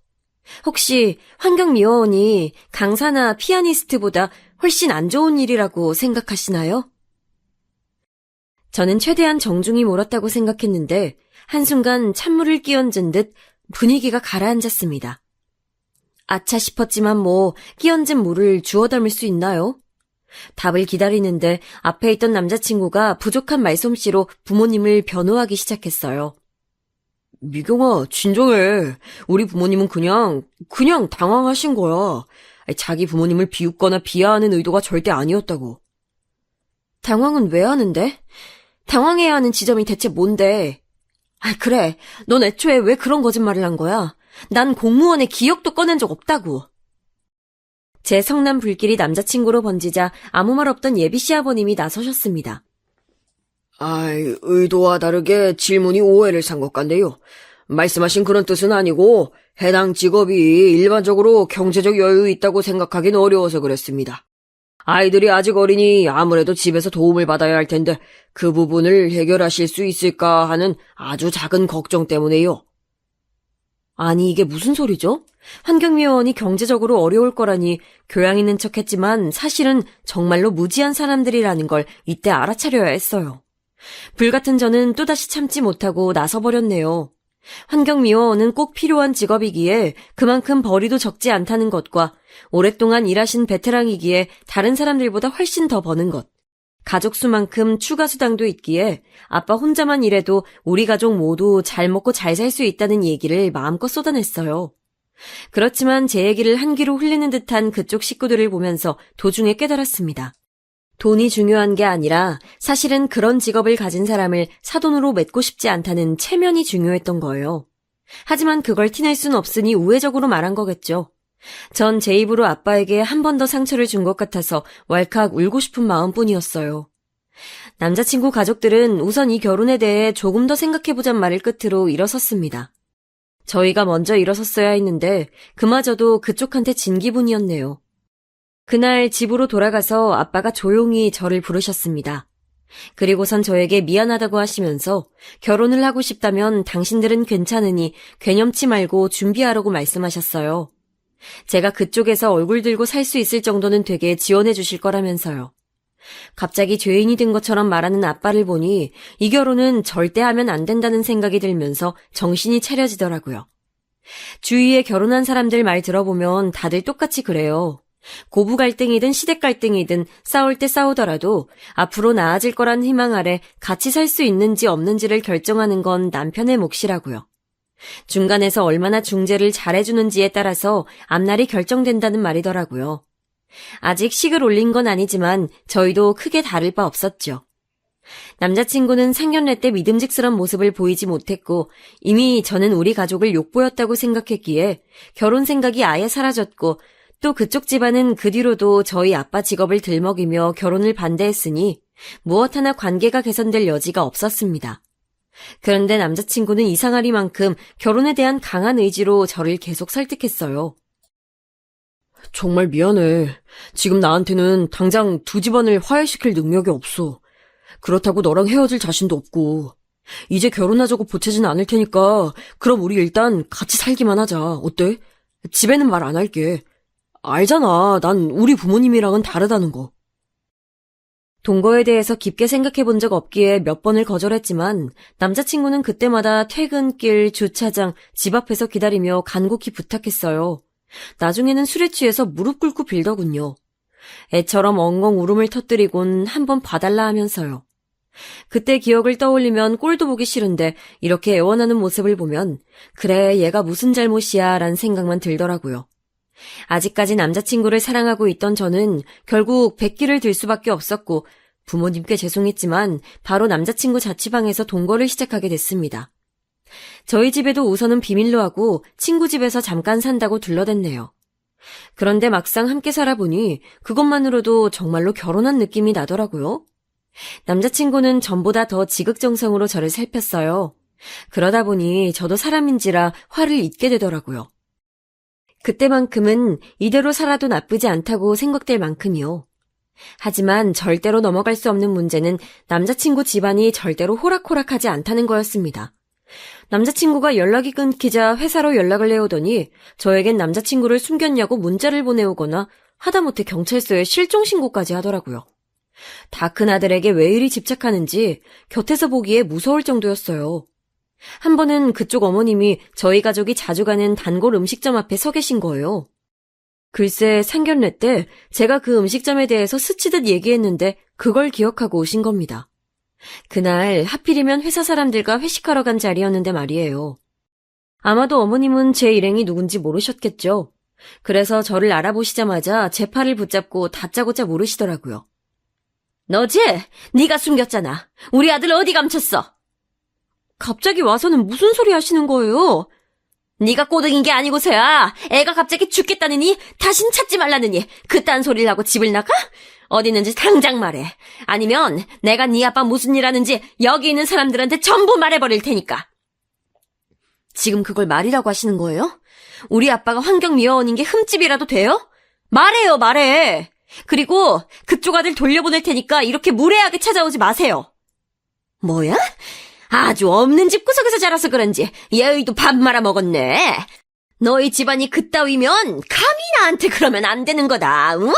혹시 환경미화원이 강사나 피아니스트보다 훨씬 안 좋은 일이라고 생각하시나요? 저는 최대한 정중히 물었다고 생각했는데 한순간 찬물을 끼얹은 듯 분위기가 가라앉았습니다. 아차 싶었지만 뭐 끼얹은 물을 주워 담을 수 있나요? 답을 기다리는데 앞에 있던 남자친구가 부족한 말솜씨로 부모님을 변호하기 시작했어요. 미경아, 진정해. 우리 부모님은 그냥 당황하신 거야. 자기 부모님을 비웃거나 비하하는 의도가 절대 아니었다고. 당황은 왜 하는데? 당황해야 하는 지점이 대체 뭔데? 그래. 넌 애초에 왜 그런 거짓말을 한 거야? 난 공무원의 기억도 꺼낸 적 없다고. 제 성남 불길이 남자친구로 번지자 아무 말 없던 예비 시아버님이 나서셨습니다. 의도와 다르게 질문이 오해를 산 것 같네요. 말씀하신 그런 뜻은 아니고 해당 직업이 일반적으로 경제적 여유 있다고 생각하긴 어려워서 그랬습니다. 아이들이 아직 어리니 아무래도 집에서 도움을 받아야 할 텐데 그 부분을 해결하실 수 있을까 하는 아주 작은 걱정 때문에요. 아니, 이게 무슨 소리죠? 환경미화원이 경제적으로 어려울 거라니 교양 있는 척했지만 사실은 정말로 무지한 사람들이라는 걸 이때 알아차려야 했어요. 불같은 저는 또다시 참지 못하고 나서버렸네요. 환경미화원은 꼭 필요한 직업이기에 그만큼 벌이도 적지 않다는 것과 오랫동안 일하신 베테랑이기에 다른 사람들보다 훨씬 더 버는 것. 가족 수만큼 추가 수당도 있기에 아빠 혼자만 일해도 우리 가족 모두 잘 먹고 잘 살 수 있다는 얘기를 마음껏 쏟아냈어요. 그렇지만 제 얘기를 한 귀로 흘리는 듯한 그쪽 식구들을 보면서 도중에 깨달았습니다. 돈이 중요한 게 아니라 사실은 그런 직업을 가진 사람을 사돈으로 맺고 싶지 않다는 체면이 중요했던 거예요. 하지만 그걸 티낼 순 없으니 우회적으로 말한 거겠죠. 전 제 입으로 아빠에게 한 번 더 상처를 준 것 같아서 왈칵 울고 싶은 마음뿐이었어요. 남자친구 가족들은 우선 이 결혼에 대해 조금 더 생각해보잔 말을 끝으로 일어섰습니다. 저희가 먼저 일어섰어야 했는데 그마저도 그쪽한테 진 기분이었네요. 그날 집으로 돌아가서 아빠가 조용히 저를 부르셨습니다. 그리고선 저에게 미안하다고 하시면서 결혼을 하고 싶다면 당신들은 괜찮으니 괴념치 말고 준비하라고 말씀하셨어요. 제가 그쪽에서 얼굴 들고 살 수 있을 정도는 되게 지원해 주실 거라면서요. 갑자기 죄인이 된 것처럼 말하는 아빠를 보니 이 결혼은 절대 하면 안 된다는 생각이 들면서 정신이 차려지더라고요. 주위에 결혼한 사람들 말 들어보면 다들 똑같이 그래요. 고부 갈등이든 시댁 갈등이든 싸울 때 싸우더라도 앞으로 나아질 거란 희망 아래 같이 살 수 있는지 없는지를 결정하는 건 남편의 몫이라고요. 중간에서 얼마나 중재를 잘해주는지에 따라서 앞날이 결정된다는 말이더라고요. 아직 식을 올린 건 아니지만 저희도 크게 다를 바 없었죠. 남자친구는 상견례 때 믿음직스런 모습을 보이지 못했고 이미 저는 우리 가족을 욕보였다고 생각했기에 결혼 생각이 아예 사라졌고 또 그쪽 집안은 그 뒤로도 저희 아빠 직업을 들먹이며 결혼을 반대했으니 무엇 하나 관계가 개선될 여지가 없었습니다. 그런데 남자친구는 이상하리만큼 결혼에 대한 강한 의지로 저를 계속 설득했어요. 정말 미안해. 지금 나한테는 당장 두 집안을 화해시킬 능력이 없어. 그렇다고 너랑 헤어질 자신도 없고. 이제 결혼하자고 보채진 않을 테니까 그럼 우리 일단 같이 살기만 하자. 어때? 집에는 말 안 할게. 알잖아. 난 우리 부모님이랑은 다르다는 거. 동거에 대해서 깊게 생각해 본 적 없기에 몇 번을 거절했지만 남자친구는 그때마다 퇴근길, 주차장, 집 앞에서 기다리며 간곡히 부탁했어요. 나중에는 술에 취해서 무릎 꿇고 빌더군요. 애처럼 엉엉 울음을 터뜨리곤 한번 봐달라 하면서요. 그때 기억을 떠올리면 꼴도 보기 싫은데 이렇게 애원하는 모습을 보면 그래 얘가 무슨 잘못이야 라는 생각만 들더라고요. 아직까지 남자친구를 사랑하고 있던 저는 결국 백기를 들 수밖에 없었고 부모님께 죄송했지만 바로 남자친구 자취방에서 동거를 시작하게 됐습니다. 저희 집에도 우선은 비밀로 하고 친구 집에서 잠깐 산다고 둘러댔네요. 그런데 막상 함께 살아보니 그것만으로도 정말로 결혼한 느낌이 나더라고요. 남자친구는 전보다 더 지극정성으로 저를 살폈어요. 그러다 보니 저도 사람인지라 화를 잇게 되더라고요. 그때만큼은 이대로 살아도 나쁘지 않다고 생각될 만큼이요. 하지만 절대로 넘어갈 수 없는 문제는 남자친구 집안이 절대로 호락호락하지 않다는 거였습니다. 남자친구가 연락이 끊기자 회사로 연락을 해오더니 저에겐 남자친구를 숨겼냐고 문자를 보내오거나 하다못해 경찰서에 실종신고까지 하더라고요. 다 큰 아들에게 왜 이리 집착하는지 곁에서 보기에 무서울 정도였어요. 한 번은 그쪽 어머님이 저희 가족이 자주 가는 단골 음식점 앞에 서 계신 거예요. 글쎄 상견례 때 제가 그 음식점에 대해서 스치듯 얘기했는데 그걸 기억하고 오신 겁니다. 그날 하필이면 회사 사람들과 회식하러 간 자리였는데 말이에요. 아마도 어머님은 제 일행이 누군지 모르셨겠죠. 그래서 저를 알아보시자마자 제 팔을 붙잡고 다짜고짜 물으시더라고요. 너지? 네가 숨겼잖아. 우리 아들 어디 감췄어? 갑자기 와서는 무슨 소리 하시는 거예요? 네가 꼬등인 게 아니고서야 애가 갑자기 죽겠다느니 다신 찾지 말라느니 그딴 소리를 하고 집을 나가? 어디 있는지 당장 말해. 아니면 내가 네 아빠 무슨 일 하는지 여기 있는 사람들한테 전부 말해버릴 테니까. 지금 그걸 말이라고 하시는 거예요? 우리 아빠가 환경미화원인 게 흠집이라도 돼요? 말해요, 말해. 그리고 그쪽 아들 돌려보낼 테니까 이렇게 무례하게 찾아오지 마세요. 뭐야? 아주 없는 집 구석에서 자라서 그런지 예의도 밥 말아먹었네. 너희 집안이 그따위면 감히 나한테 그러면 안 되는 거다. 응?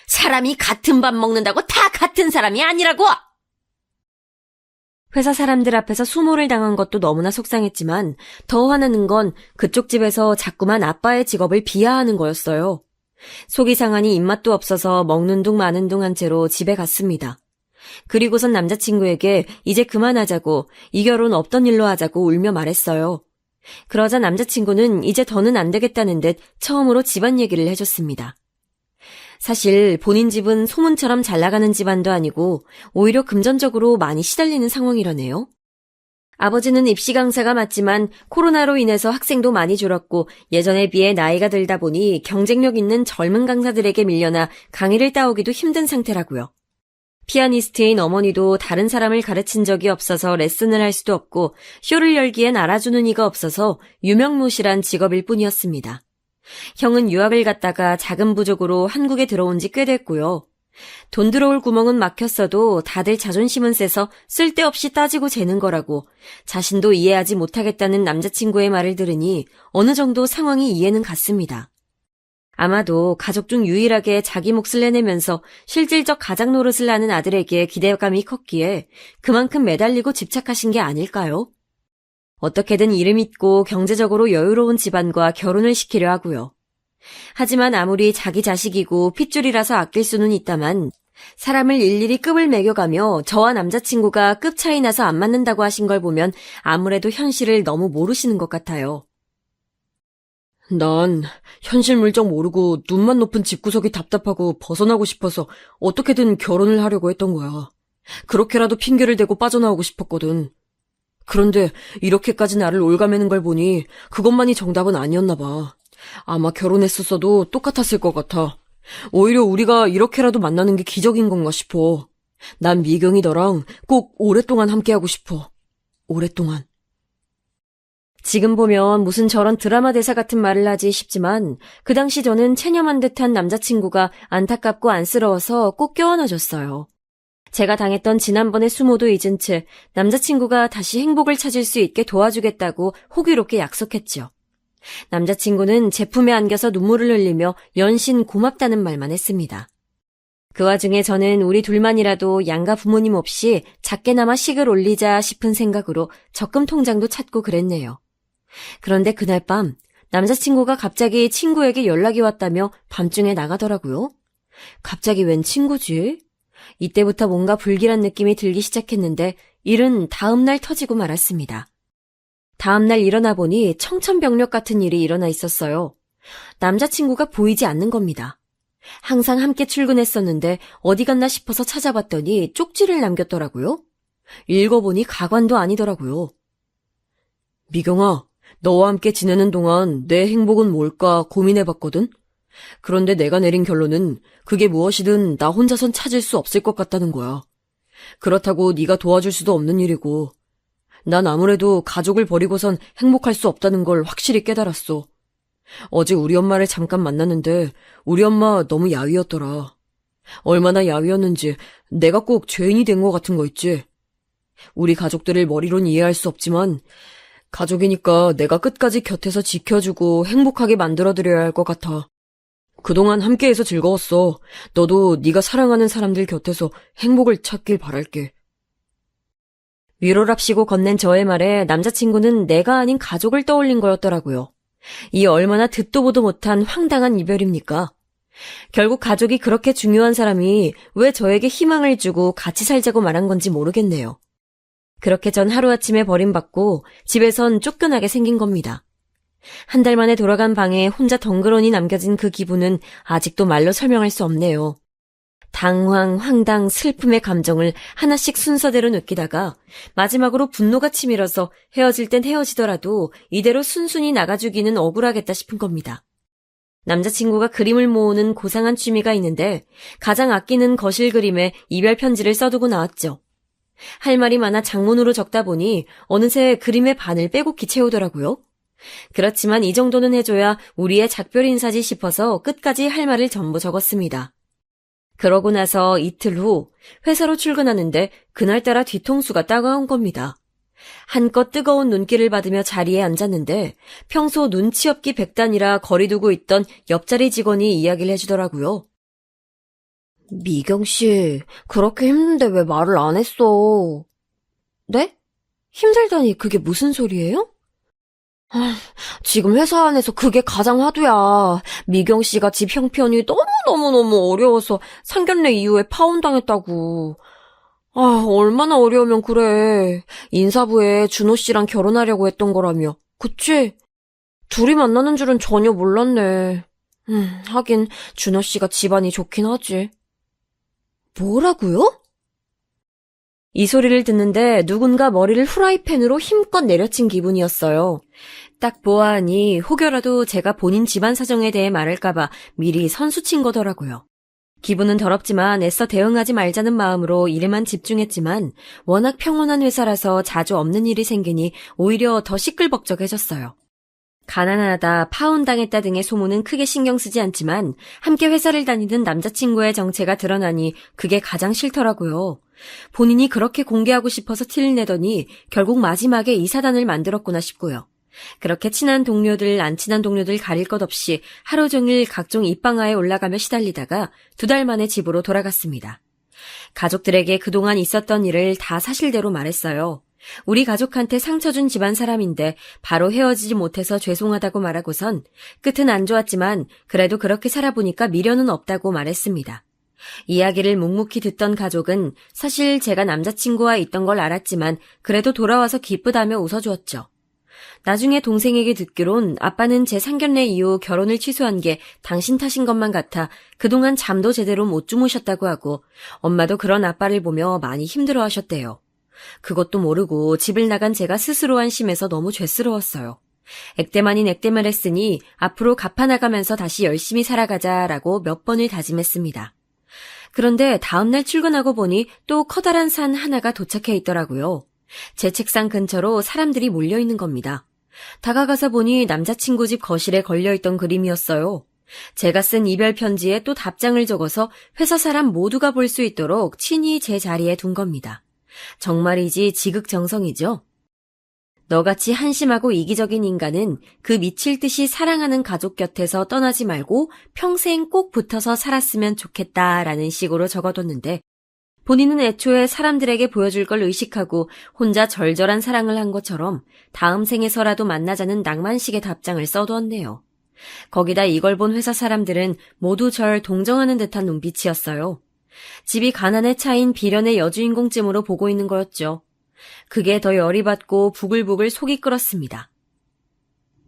사람이 같은 밥 먹는다고 다 같은 사람이 아니라고. 회사 사람들 앞에서 수모를 당한 것도 너무나 속상했지만 더 화나는 건 그쪽 집에서 자꾸만 아빠의 직업을 비하하는 거였어요. 속이 상하니 입맛도 없어서 먹는 둥 마는 둥 한 채로 집에 갔습니다. 그리고선 남자친구에게 이제 그만하자고, 이 결혼 없던 일로 하자고 울며 말했어요. 그러자 남자친구는 이제 더는 안 되겠다는 듯 처음으로 집안 얘기를 해줬습니다. 사실 본인 집은 소문처럼 잘 나가는 집안도 아니고 오히려 금전적으로 많이 시달리는 상황이라네요. 아버지는 입시 강사가 맞지만 코로나로 인해서 학생도 많이 줄었고 예전에 비해 나이가 들다 보니 경쟁력 있는 젊은 강사들에게 밀려나 강의를 따오기도 힘든 상태라고요. 피아니스트인 어머니도 다른 사람을 가르친 적이 없어서 레슨을 할 수도 없고 쇼를 열기엔 알아주는 이가 없어서 유명무실한 직업일 뿐이었습니다. 형은 유학을 갔다가 자금 부족으로 한국에 들어온 지 꽤 됐고요. 돈 들어올 구멍은 막혔어도 다들 자존심은 세서 쓸데없이 따지고 재는 거라고 자신도 이해하지 못하겠다는 남자친구의 말을 들으니 어느 정도 상황이 이해는 갔습니다. 아마도 가족 중 유일하게 자기 몫을 내내면서 실질적 가장 노릇을 하는 아들에게 기대감이 컸기에 그만큼 매달리고 집착하신 게 아닐까요? 어떻게든 이름 있고 경제적으로 여유로운 집안과 결혼을 시키려 하고요. 하지만 아무리 자기 자식이고 핏줄이라서 아낄 수는 있다만 사람을 일일이 급을 매겨가며 저와 남자친구가 급 차이 나서 안 맞는다고 하신 걸 보면 아무래도 현실을 너무 모르시는 것 같아요. 난 현실 물정 모르고 눈만 높은 집구석이 답답하고 벗어나고 싶어서 어떻게든 결혼을 하려고 했던 거야. 그렇게라도 핑계를 대고 빠져나오고 싶었거든. 그런데 이렇게까지 나를 올가매는 걸 보니 그것만이 정답은 아니었나 봐. 아마 결혼했었어도 똑같았을 것 같아. 오히려 우리가 이렇게라도 만나는 게 기적인 건가 싶어. 난 미경이 너랑 꼭 오랫동안 함께하고 싶어. 오랫동안. 지금 보면 무슨 저런 드라마 대사 같은 말을 하지 싶지만 그 당시 저는 체념한 듯한 남자친구가 안타깝고 안쓰러워서 꼭 껴안아줬어요. 제가 당했던 지난번의 수모도 잊은 채 남자친구가 다시 행복을 찾을 수 있게 도와주겠다고 호기롭게 약속했죠. 남자친구는 제 품에 안겨서 눈물을 흘리며 연신 고맙다는 말만 했습니다. 그 와중에 저는 우리 둘만이라도 양가 부모님 없이 작게나마 식을 올리자 싶은 생각으로 적금 통장도 찾고 그랬네요. 그런데 그날 밤 남자친구가 갑자기 친구에게 연락이 왔다며 밤중에 나가더라고요. 갑자기 웬 친구지? 이때부터 뭔가 불길한 느낌이 들기 시작했는데 일은 다음날 터지고 말았습니다. 다음날 일어나 보니 청천벽력 같은 일이 일어나 있었어요. 남자친구가 보이지 않는 겁니다. 항상 함께 출근했었는데 어디 갔나 싶어서 찾아봤더니 쪽지를 남겼더라고요. 읽어보니 가관도 아니더라고요. 미경아, 너와 함께 지내는 동안 내 행복은 뭘까 고민해봤거든? 그런데 내가 내린 결론은 그게 무엇이든 나 혼자선 찾을 수 없을 것 같다는 거야. 그렇다고 네가 도와줄 수도 없는 일이고 난 아무래도 가족을 버리고선 행복할 수 없다는 걸 확실히 깨달았어. 어제 우리 엄마를 잠깐 만났는데 우리 엄마 너무 야위였더라. 얼마나 야위였는지 내가 꼭 죄인이 된 것 같은 거 있지. 우리 가족들을 머리론 이해할 수 없지만 가족이니까 내가 끝까지 곁에서 지켜주고 행복하게 만들어드려야 할 것 같아. 그동안 함께해서 즐거웠어. 너도 네가 사랑하는 사람들 곁에서 행복을 찾길 바랄게. 위로랍시고 건넨 저의 말에 남자친구는 내가 아닌 가족을 떠올린 거였더라고요. 이 얼마나 듣도 보도 못한 황당한 이별입니까? 결국 가족이 그렇게 중요한 사람이 왜 저에게 희망을 주고 같이 살자고 말한 건지 모르겠네요. 그렇게 전 하루아침에 버림받고 집에선 쫓겨나게 생긴 겁니다. 한 달 만에 돌아간 방에 혼자 덩그러니 남겨진 그 기분은 아직도 말로 설명할 수 없네요. 당황, 황당, 슬픔의 감정을 하나씩 순서대로 느끼다가 마지막으로 분노가 치밀어서 헤어질 땐 헤어지더라도 이대로 순순히 나가주기는 억울하겠다 싶은 겁니다. 남자친구가 그림을 모으는 고상한 취미가 있는데 가장 아끼는 거실 그림에 이별 편지를 써두고 나왔죠. 할 말이 많아 장문으로 적다 보니 어느새 그림의 반을 빼곡히 채우더라고요. 그렇지만 이 정도는 해줘야 우리의 작별 인사지 싶어서 끝까지 할 말을 전부 적었습니다. 그러고 나서 이틀 후 회사로 출근하는데 그날따라 뒤통수가 따가운 겁니다. 한껏 뜨거운 눈길을 받으며 자리에 앉았는데 평소 눈치 없기 백단이라 거리두고 있던 옆자리 직원이 이야기를 해주더라고요. 미경 씨, 그렇게 힘든데 왜 말을 안 했어? 네? 힘들다니 그게 무슨 소리예요? 지금 회사 안에서 그게 가장 화두야. 미경 씨가 집 형편이 너무너무너무 어려워서 상견례 이후에 파혼당했다고. 얼마나 어려우면 그래. 인사부에 준호 씨랑 결혼하려고 했던 거라며. 그치? 둘이 만나는 줄은 전혀 몰랐네. 하긴 준호 씨가 집안이 좋긴 하지. 뭐라고요? 이 소리를 듣는데 누군가 머리를 후라이팬으로 힘껏 내려친 기분이었어요. 딱 보아하니 혹여라도 제가 본인 집안 사정에 대해 말할까봐 미리 선수친 거더라고요. 기분은 더럽지만 애써 대응하지 말자는 마음으로 일에만 집중했지만 워낙 평온한 회사라서 자주 없는 일이 생기니 오히려 더 시끌벅적해졌어요. 가난하다, 파혼당했다 등의 소문은 크게 신경 쓰지 않지만 함께 회사를 다니는 남자친구의 정체가 드러나니 그게 가장 싫더라고요. 본인이 그렇게 공개하고 싶어서 티를 내더니 결국 마지막에 이 사단을 만들었구나 싶고요. 그렇게 친한 동료들, 안 친한 동료들 가릴 것 없이 하루 종일 각종 입방아에 올라가며 시달리다가 2달 만에 집으로 돌아갔습니다. 가족들에게 그동안 있었던 일을 다 사실대로 말했어요. 우리 가족한테 상처 준 집안 사람인데 바로 헤어지지 못해서 죄송하다고 말하고선 끝은 안 좋았지만 그래도 그렇게 살아보니까 미련은 없다고 말했습니다. 이야기를 묵묵히 듣던 가족은 사실 제가 남자친구와 있던 걸 알았지만 그래도 돌아와서 기쁘다며 웃어주었죠. 나중에 동생에게 듣기론 아빠는 제 상견례 이후 결혼을 취소한 게 당신 탓인 것만 같아 그동안 잠도 제대로 못 주무셨다고 하고 엄마도 그런 아빠를 보며 많이 힘들어하셨대요. 그것도 모르고 집을 나간 제가 스스로 한심해서 너무 죄스러웠어요. 액땜 아닌 액땜을 했으니 앞으로 갚아나가면서 다시 열심히 살아가자라고 몇 번을 다짐했습니다. 그런데 다음날 출근하고 보니 또 커다란 산 하나가 도착해 있더라고요. 제 책상 근처로 사람들이 몰려있는 겁니다. 다가가서 보니 남자친구 집 거실에 걸려있던 그림이었어요. 제가 쓴 이별 편지에 또 답장을 적어서 회사 사람 모두가 볼 수 있도록 친히 제 자리에 둔 겁니다. 정말이지 지극정성이죠. 너같이 한심하고 이기적인 인간은 그 미칠 듯이 사랑하는 가족 곁에서 떠나지 말고 평생 꼭 붙어서 살았으면 좋겠다라는 식으로 적어뒀는데 본인은 애초에 사람들에게 보여줄 걸 의식하고 혼자 절절한 사랑을 한 것처럼 다음 생에서라도 만나자는 낭만식의 답장을 써두었네요. 거기다 이걸 본 회사 사람들은 모두 절 동정하는 듯한 눈빛이었어요. 집이 가난에 차인 비련의 여주인공쯤으로 보고 있는 거였죠. 그게 더 열이 받고 부글부글 속이 끓었습니다.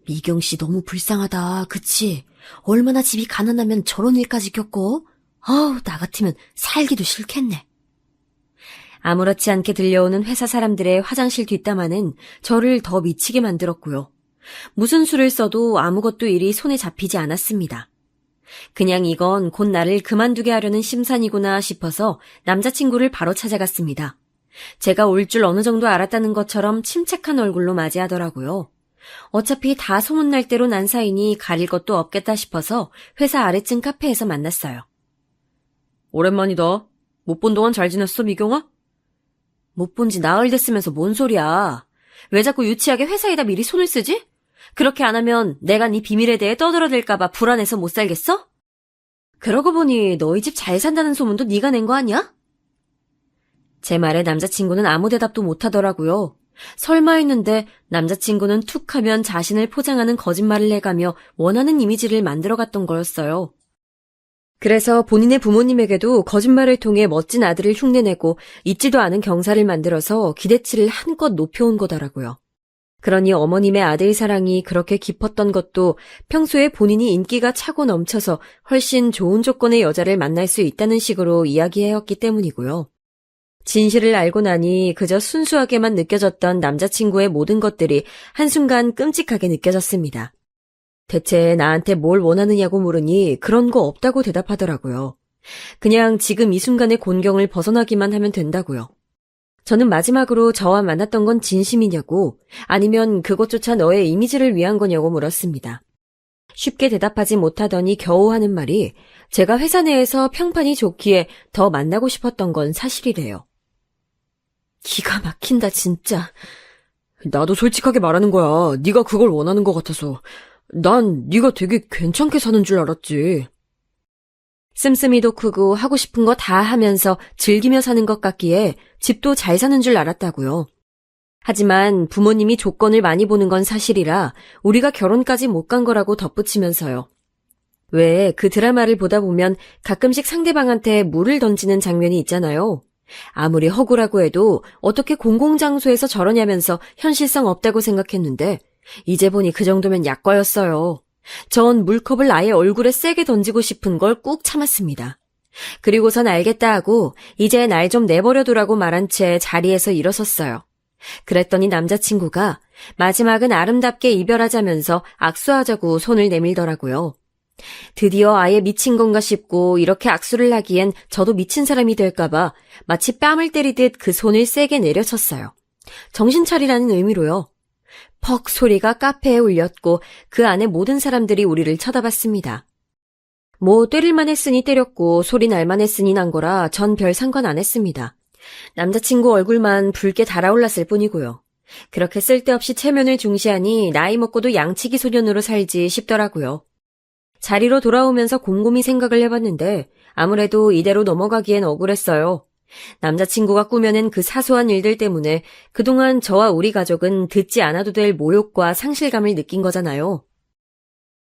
미경 씨 너무 불쌍하다. 그치? 얼마나 집이 가난하면 저런 일까지 겪고? 나 같으면 살기도 싫겠네. 아무렇지 않게 들려오는 회사 사람들의 화장실 뒷담화는 저를 더 미치게 만들었고요. 무슨 수를 써도 아무것도 일이 손에 잡히지 않았습니다. 그냥 이건 곧 나를 그만두게 하려는 심산이구나 싶어서 남자친구를 바로 찾아갔습니다. 제가 올 줄 어느 정도 알았다는 것처럼 침착한 얼굴로 맞이하더라고요. 어차피 다 소문날 대로 난 사이니 가릴 것도 없겠다 싶어서 회사 아래층 카페에서 만났어요. 오랜만이다. 못 본 동안 잘 지냈어, 미경아? 못 본 지 나흘 됐으면서 뭔 소리야. 왜 자꾸 유치하게 회사에다 미리 손을 쓰지? 그렇게 안 하면 내가 네 비밀에 대해 떠들어댈까봐 불안해서 못 살겠어? 그러고 보니 너희 집 잘 산다는 소문도 네가 낸 거 아니야? 제 말에 남자친구는 아무 대답도 못하더라고요. 설마 했는데 남자친구는 툭 하면 자신을 포장하는 거짓말을 해가며 원하는 이미지를 만들어갔던 거였어요. 그래서 본인의 부모님에게도 거짓말을 통해 멋진 아들을 흉내내고 있지도 않은 경사를 만들어서 기대치를 한껏 높여온 거더라고요. 그러니 어머님의 아들 사랑이 그렇게 깊었던 것도 평소에 본인이 인기가 차고 넘쳐서 훨씬 좋은 조건의 여자를 만날 수 있다는 식으로 이야기해왔기 때문이고요. 진실을 알고 나니 그저 순수하게만 느껴졌던 남자친구의 모든 것들이 한순간 끔찍하게 느껴졌습니다. 대체 나한테 뭘 원하느냐고 물으니 그런 거 없다고 대답하더라고요. 그냥 지금 이 순간의 곤경을 벗어나기만 하면 된다고요. 저는 마지막으로 저와 만났던 건 진심이냐고 아니면 그것조차 너의 이미지를 위한 거냐고 물었습니다. 쉽게 대답하지 못하더니 겨우 하는 말이 제가 회사 내에서 평판이 좋기에 더 만나고 싶었던 건 사실이래요. 기가 막힌다 진짜. 나도 솔직하게 말하는 거야. 네가 그걸 원하는 것 같아서. 난 네가 되게 괜찮게 사는 줄 알았지. 씀씀이도 크고 하고 싶은 거 다 하면서 즐기며 사는 것 같기에 집도 잘 사는 줄 알았다고요. 하지만 부모님이 조건을 많이 보는 건 사실이라 우리가 결혼까지 못 간 거라고 덧붙이면서요. 왜 그 드라마를 보다 보면 가끔씩 상대방한테 물을 던지는 장면이 있잖아요. 아무리 허구라고 해도 어떻게 공공장소에서 저러냐면서 현실성 없다고 생각했는데 이제 보니 그 정도면 약과였어요. 전 물컵을 아예 얼굴에 세게 던지고 싶은 걸 꾹 참았습니다. 그리고선 알겠다 하고 이제 날 좀 내버려두라고 말한 채 자리에서 일어섰어요. 그랬더니 남자친구가 마지막은 아름답게 이별하자면서 악수하자고 손을 내밀더라고요. 드디어 아예 미친 건가 싶고 이렇게 악수를 하기엔 저도 미친 사람이 될까봐 마치 뺨을 때리듯 그 손을 세게 내려쳤어요. 정신 차리라는 의미로요. 퍽 소리가 카페에 울렸고 그 안에 모든 사람들이 우리를 쳐다봤습니다. 뭐 때릴만 했으니 때렸고 소리 날만 했으니 난 거라 전 별 상관 안 했습니다. 남자친구 얼굴만 붉게 달아올랐을 뿐이고요. 그렇게 쓸데없이 체면을 중시하니 나이 먹고도 양치기 소년으로 살지 싶더라고요. 자리로 돌아오면서 곰곰이 생각을 해봤는데 아무래도 이대로 넘어가기엔 억울했어요. 남자친구가 꾸며낸 그 사소한 일들 때문에 그동안 저와 우리 가족은 듣지 않아도 될 모욕과 상실감을 느낀 거잖아요.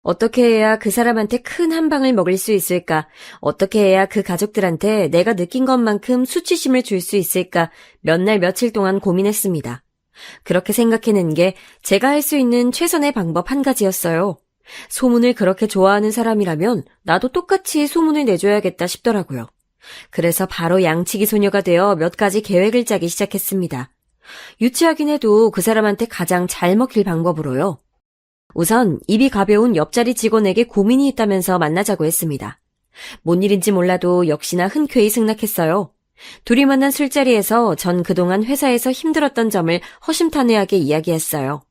어떻게 해야 그 사람한테 큰 한 방을 먹일 수 있을까? 어떻게 해야 그 가족들한테 내가 느낀 것만큼 수치심을 줄 수 있을까? 몇 날 며칠 동안 고민했습니다. 그렇게 생각해낸 게 제가 할 수 있는 최선의 방법 한 가지였어요. 소문을 그렇게 좋아하는 사람이라면 나도 똑같이 소문을 내줘야겠다 싶더라고요. 그래서 바로 양치기 소녀가 되어 몇 가지 계획을 짜기 시작했습니다. 유치하긴 해도 그 사람한테 가장 잘 먹힐 방법으로요. 우선 입이 가벼운 옆자리 직원에게 고민이 있다면서 만나자고 했습니다. 뭔 일인지 몰라도 역시나 흔쾌히 승낙했어요. 둘이 만난 술자리에서 전 그동안 회사에서 힘들었던 점을 허심탄회하게 이야기했어요.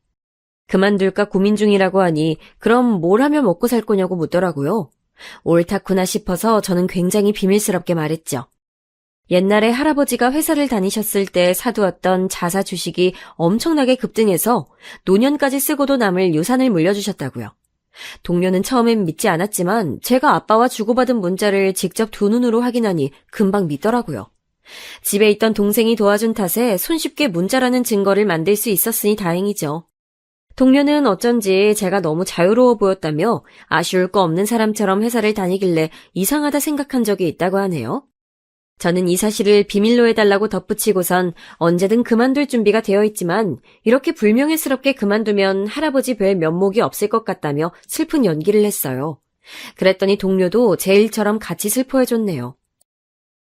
그만둘까 고민 중이라고 하니 그럼 뭘 하며 먹고 살 거냐고 묻더라고요. 옳다구나 싶어서 저는 굉장히 비밀스럽게 말했죠. 옛날에 할아버지가 회사를 다니셨을 때 사두었던 자사 주식이 엄청나게 급등해서 노년까지 쓰고도 남을 유산을 물려주셨다고요. 동료는 처음엔 믿지 않았지만 제가 아빠와 주고받은 문자를 직접 두 눈으로 확인하니 금방 믿더라고요. 집에 있던 동생이 도와준 탓에 손쉽게 문자라는 증거를 만들 수 있었으니 다행이죠. 동료는 어쩐지 제가 너무 자유로워 보였다며 아쉬울 거 없는 사람처럼 회사를 다니길래 이상하다 생각한 적이 있다고 하네요. 저는 이 사실을 비밀로 해달라고 덧붙이고선 언제든 그만둘 준비가 되어 있지만 이렇게 불명예스럽게 그만두면 할아버지 뵐 면목이 없을 것 같다며 슬픈 연기를 했어요. 그랬더니 동료도 제 일처럼 같이 슬퍼해줬네요.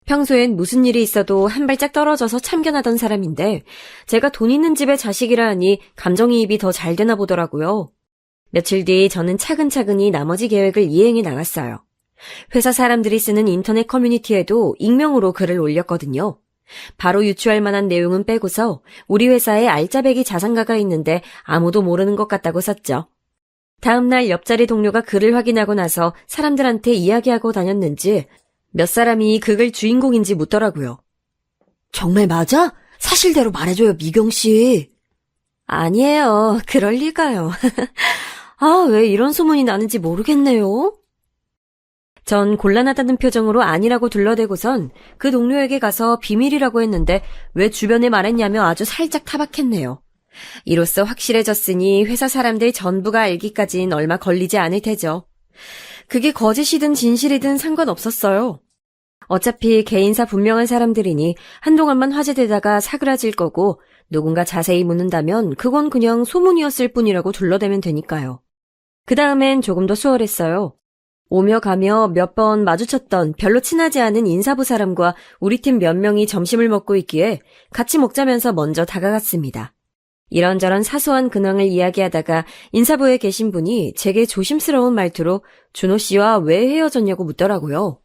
평소엔 무슨 일이 있어도 한 발짝 떨어져서 참견하던 사람인데 제가 돈 있는 집의 자식이라 하니 감정이입이 더 잘 되나 보더라고요. 며칠 뒤 저는 차근차근히 나머지 계획을 이행해 나갔어요. 회사 사람들이 쓰는 인터넷 커뮤니티에도 익명으로 글을 올렸거든요. 바로 유추할 만한 내용은 빼고서 우리 회사에 알짜배기 자산가가 있는데 아무도 모르는 것 같다고 썼죠. 다음날 옆자리 동료가 글을 확인하고 나서 사람들한테 이야기하고 다녔는지 몇 사람이 그 글 주인공인지 묻더라고요. 정말 맞아? 사실대로 말해줘요, 미경씨. 아니에요. 그럴 리가요. 아, 왜 이런 소문이 나는지 모르겠네요. 전 곤란하다는 표정으로 아니라고 둘러대고선 그 동료에게 가서 비밀이라고 했는데 왜 주변에 말했냐며 아주 살짝 타박했네요. 이로써 확실해졌으니 회사 사람들 전부가 알기까진 얼마 걸리지 않을 테죠. 그게 거짓이든 진실이든 상관없었어요. 어차피 개인사 분명한 사람들이니 한동안만 화제되다가 사그라질 거고 누군가 자세히 묻는다면 그건 그냥 소문이었을 뿐이라고 둘러대면 되니까요. 그 다음엔 조금 더 수월했어요. 오며 가며 몇 번 마주쳤던 별로 친하지 않은 인사부 사람과 우리 팀 몇 명이 점심을 먹고 있기에 같이 먹자면서 먼저 다가갔습니다. 이런저런 사소한 근황을 이야기하다가 인사부에 계신 분이 제게 조심스러운 말투로 준호 씨와 왜 헤어졌냐고 묻더라고요.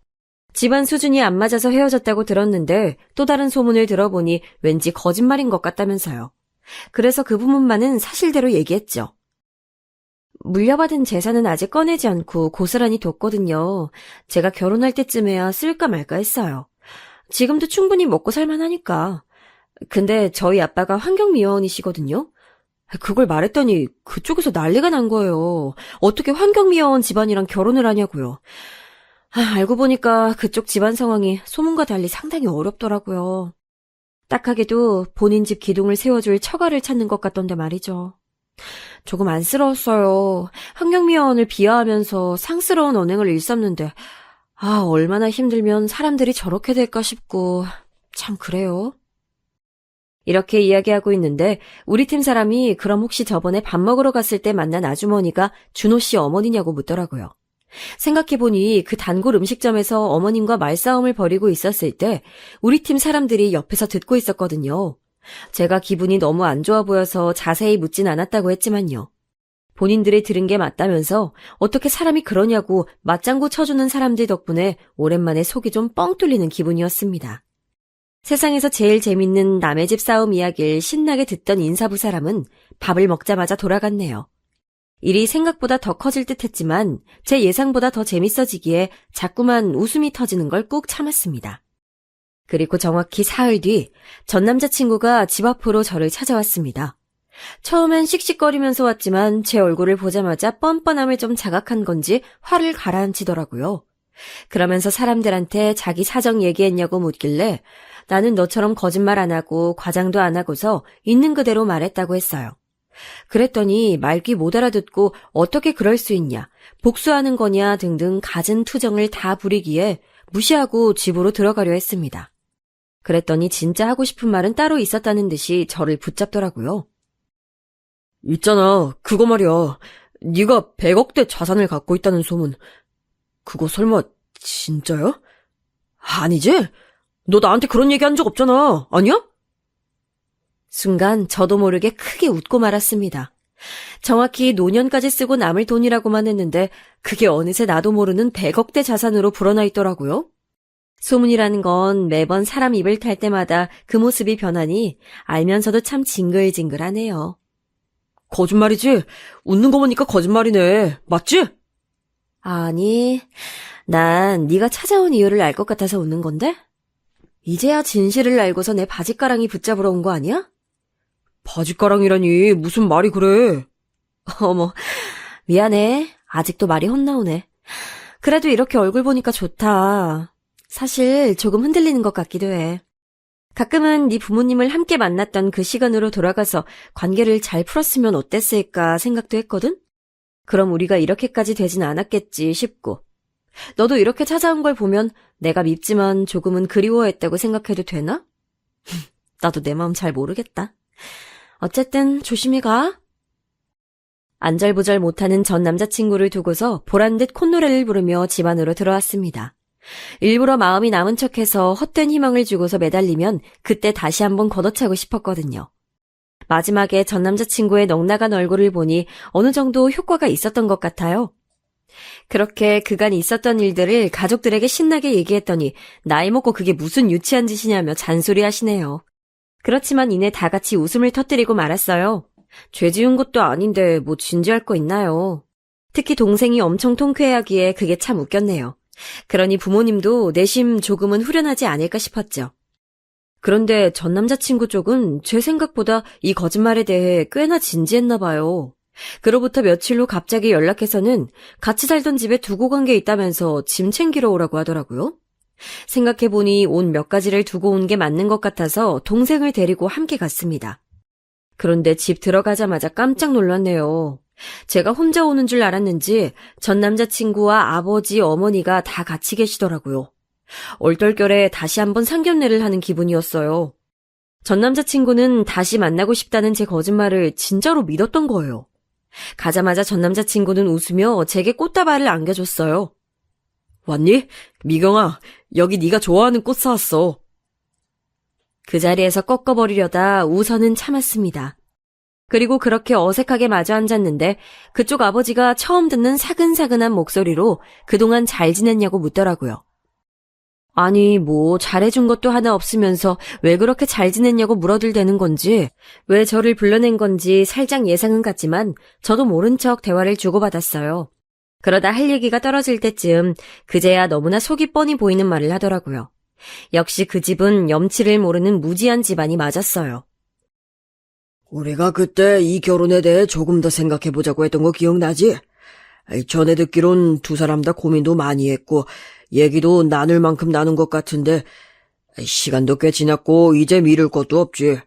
집안 수준이 안 맞아서 헤어졌다고 들었는데 또 다른 소문을 들어보니 왠지 거짓말인 것 같다면서요. 그래서 그 부분만은 사실대로 얘기했죠. 물려받은 재산은 아직 꺼내지 않고 고스란히 뒀거든요. 제가 결혼할 때쯤에야 쓸까 말까 했어요. 지금도 충분히 먹고 살만하니까. 근데 저희 아빠가 환경미화원이시거든요. 그걸 말했더니 그쪽에서 난리가 난 거예요. 어떻게 환경미화원 집안이랑 결혼을 하냐고요. 알고 보니까 그쪽 집안 상황이 소문과 달리 상당히 어렵더라고요. 딱하게도 본인 집 기둥을 세워줄 처가를 찾는 것 같던데 말이죠. 조금 안쓰러웠어요. 환경미화원을 비하하면서 상스러운 언행을 일삼는데 얼마나 힘들면 사람들이 저렇게 될까 싶고 참 그래요. 이렇게 이야기하고 있는데 우리 팀 사람이 그럼 혹시 저번에 밥 먹으러 갔을 때 만난 아주머니가 준호 씨 어머니냐고 묻더라고요. 생각해보니 그 단골 음식점에서 어머님과 말싸움을 벌이고 있었을 때 우리 팀 사람들이 옆에서 듣고 있었거든요. 제가 기분이 너무 안 좋아 보여서 자세히 묻진 않았다고 했지만요. 본인들이 들은 게 맞다면서 어떻게 사람이 그러냐고 맞장구 쳐주는 사람들 덕분에 오랜만에 속이 좀 뻥 뚫리는 기분이었습니다. 세상에서 제일 재밌는 남의 집 싸움 이야기를 신나게 듣던 인사부 사람은 밥을 먹자마자 돌아갔네요. 일이 생각보다 더 커질 듯 했지만 제 예상보다 더 재밌어지기에 자꾸만 웃음이 터지는 걸 꾹 참았습니다. 그리고 정확히 사흘 뒤 전 남자친구가 집 앞으로 저를 찾아왔습니다. 처음엔 씩씩거리면서 왔지만 제 얼굴을 보자마자 뻔뻔함을 좀 자각한 건지 화를 가라앉히더라고요. 그러면서 사람들한테 자기 사정 얘기했냐고 묻길래 나는 너처럼 거짓말 안 하고 과장도 안 하고서 있는 그대로 말했다고 했어요. 그랬더니 말귀 못 알아듣고 어떻게 그럴 수 있냐, 복수하는 거냐 등등 갖은 투정을 다 부리기에 무시하고 집으로 들어가려 했습니다. 그랬더니 진짜 하고 싶은 말은 따로 있었다는 듯이 저를 붙잡더라고요. 있잖아, 그거 말이야. 네가 100억대 자산을 갖고 있다는 소문. 그거 설마 진짜야? 아니지? 너 나한테 그런 얘기 한 적 없잖아. 아니야? 순간 저도 모르게 크게 웃고 말았습니다. 정확히 노년까지 쓰고 남을 돈이라고만 했는데 그게 어느새 나도 모르는 100억대 자산으로 불어나 있더라고요. 소문이라는 건 매번 사람 입을 탈 때마다 그 모습이 변하니 알면서도 참 징글징글하네요. 거짓말이지? 웃는 거 보니까 거짓말이네. 맞지? 아니, 난 네가 찾아온 이유를 알 것 같아서 웃는 건데? 이제야 진실을 알고서 내 바짓가랑이 붙잡으러 온 거 아니야? 바짓가랑이라니 무슨 말이 그래. 어머, 미안해. 아직도 말이 혼나오네. 그래도 이렇게 얼굴 보니까 좋다. 사실 조금 흔들리는 것 같기도 해. 가끔은 네 부모님을 함께 만났던 그 시간으로 돌아가서 관계를 잘 풀었으면 어땠을까 생각도 했거든? 그럼 우리가 이렇게까지 되진 않았겠지 싶고. 너도 이렇게 찾아온 걸 보면 내가 밉지만 조금은 그리워했다고 생각해도 되나? 나도 내 마음 잘 모르겠다. 어쨌든 조심히 가. 안절부절 못하는 전 남자친구를 두고서 보란듯 콧노래를 부르며 집 안으로 들어왔습니다. 일부러 마음이 남은 척해서 헛된 희망을 주고서 매달리면 그때 다시 한번 걷어차고 싶었거든요. 마지막에 전 남자친구의 넉나간 얼굴을 보니 어느 정도 효과가 있었던 것 같아요. 그렇게 그간 있었던 일들을 가족들에게 신나게 얘기했더니 나이 먹고 그게 무슨 유치한 짓이냐며 잔소리하시네요. 그렇지만 이내 다 같이 웃음을 터뜨리고 말았어요. 죄 지은 것도 아닌데 뭐 진지할 거 있나요. 특히 동생이 엄청 통쾌해하기에 그게 참 웃겼네요. 그러니 부모님도 내심 조금은 후련하지 않을까 싶었죠. 그런데 전 남자친구 쪽은 제 생각보다 이 거짓말에 대해 꽤나 진지했나 봐요. 그로부터 며칠 후 갑자기 연락해서는 같이 살던 집에 두고 간 게 있다면서 짐 챙기러 오라고 하더라고요. 생각해보니 옷 몇 가지를 두고 온 게 맞는 것 같아서 동생을 데리고 함께 갔습니다. 그런데 집 들어가자마자 깜짝 놀랐네요. 제가 혼자 오는 줄 알았는지 전 남자친구와 아버지, 어머니가 다 같이 계시더라고요. 얼떨결에 다시 한번 상견례를 하는 기분이었어요. 전 남자친구는 다시 만나고 싶다는 제 거짓말을 진짜로 믿었던 거예요. 가자마자 전 남자친구는 웃으며 제게 꽃다발을 안겨줬어요. 왔니? 미경아, 여기 네가 좋아하는 꽃 사왔어. 그 자리에서 꺾어버리려다 우선은 참았습니다. 그리고 그렇게 어색하게 마주 앉았는데 그쪽 아버지가 처음 듣는 사근사근한 목소리로 그동안 잘 지냈냐고 묻더라고요. 아니, 뭐 잘해준 것도 하나 없으면서 왜 그렇게 잘 지냈냐고 물어들대는 건지, 왜 저를 불러낸 건지 살짝 예상은 갔지만 저도 모른 척 대화를 주고받았어요. 그러다 할 얘기가 떨어질 때쯤 그제야 너무나 속이 뻔히 보이는 말을 하더라고요. 역시 그 집은 염치를 모르는 무지한 집안이 맞았어요. 우리가 그때 이 결혼에 대해 조금 더 생각해보자고 했던 거 기억나지? 전에 듣기론 두 사람 다 고민도 많이 했고 얘기도 나눌 만큼 나눈 것 같은데 시간도 꽤 지났고 이제 미룰 것도 없지.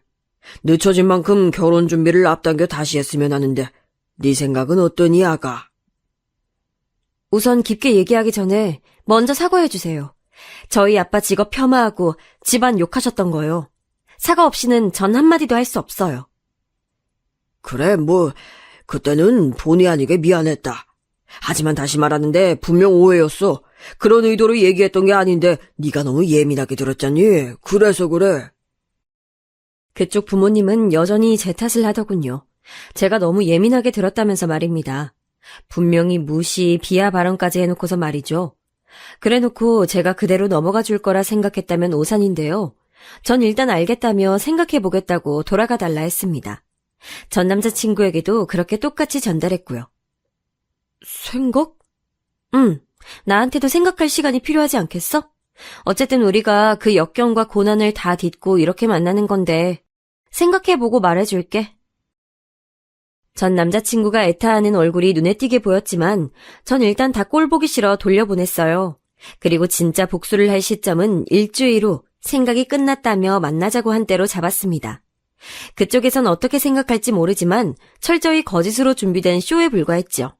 늦춰진 만큼 결혼 준비를 앞당겨 다시 했으면 하는데 네 생각은 어떠니, 아가? 우선 깊게 얘기하기 전에 먼저 사과해주세요. 저희 아빠 직업 폄하하고 집안 욕하셨던 거요. 사과 없이는 전 한마디도 할 수 없어요. 그래, 뭐 그때는 본의 아니게 미안했다. 하지만 다시 말하는데 분명 오해였어. 그런 의도로 얘기했던 게 아닌데 네가 너무 예민하게 들었잖니. 그래서 그래. 그쪽 부모님은 여전히 제 탓을 하더군요. 제가 너무 예민하게 들었다면서 말입니다. 분명히 무시, 비하 발언까지 해놓고서 말이죠. 그래놓고 제가 그대로 넘어가 줄 거라 생각했다면 오산인데요. 전 일단 알겠다며 생각해보겠다고 돌아가 달라 했습니다. 전 남자친구에게도 그렇게 똑같이 전달했고요. 생각? 나한테도 생각할 시간이 필요하지 않겠어? 어쨌든 우리가 그 역경과 고난을 다 딛고 이렇게 만나는 건데 생각해보고 말해줄게. 전 남자친구가 애타하는 얼굴이 눈에 띄게 보였지만 전 일단 다 꼴보기 싫어 돌려보냈어요. 그리고 진짜 복수를 할 시점은 일주일 후 생각이 끝났다며 만나자고 한 때로 잡았습니다. 그쪽에선 어떻게 생각할지 모르지만 철저히 거짓으로 준비된 쇼에 불과했죠.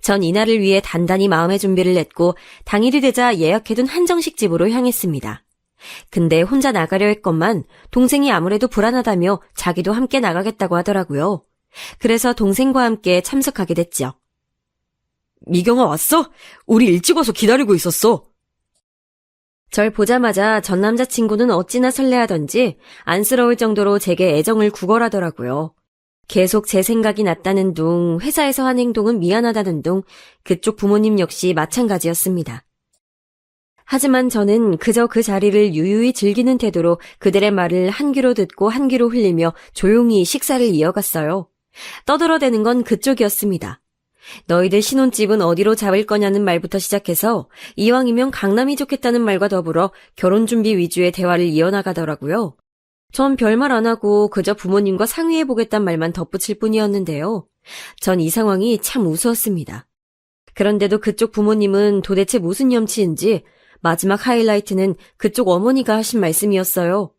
전 이날을 위해 단단히 마음의 준비를 했고 당일이 되자 예약해둔 한정식 집으로 향했습니다. 근데 혼자 나가려 했건만 동생이 아무래도 불안하다며 자기도 함께 나가겠다고 하더라고요. 그래서 동생과 함께 참석하게 됐죠. 미경아 왔어? 우리 일찍 와서 기다리고 있었어. 절 보자마자 전 남자친구는 어찌나 설레하던지 안쓰러울 정도로 제게 애정을 구걸하더라고요. 계속 제 생각이 났다는 둥, 회사에서 한 행동은 미안하다는 둥, 그쪽 부모님 역시 마찬가지였습니다. 하지만 저는 그저 그 자리를 유유히 즐기는 태도로 그들의 말을 한 귀로 듣고 한 귀로 흘리며 조용히 식사를 이어갔어요. 떠들어대는 건 그쪽이었습니다. 너희들 신혼집은 어디로 잡을 거냐는 말부터 시작해서 이왕이면 강남이 좋겠다는 말과 더불어 결혼 준비 위주의 대화를 이어나가더라고요. 전 별말 안 하고 그저 부모님과 상의해보겠단 말만 덧붙일 뿐이었는데요. 전 이 상황이 참 우스웠습니다. 그런데도 그쪽 부모님은 도대체 무슨 염치인지 마지막 하이라이트는 그쪽 어머니가 하신 말씀이었어요.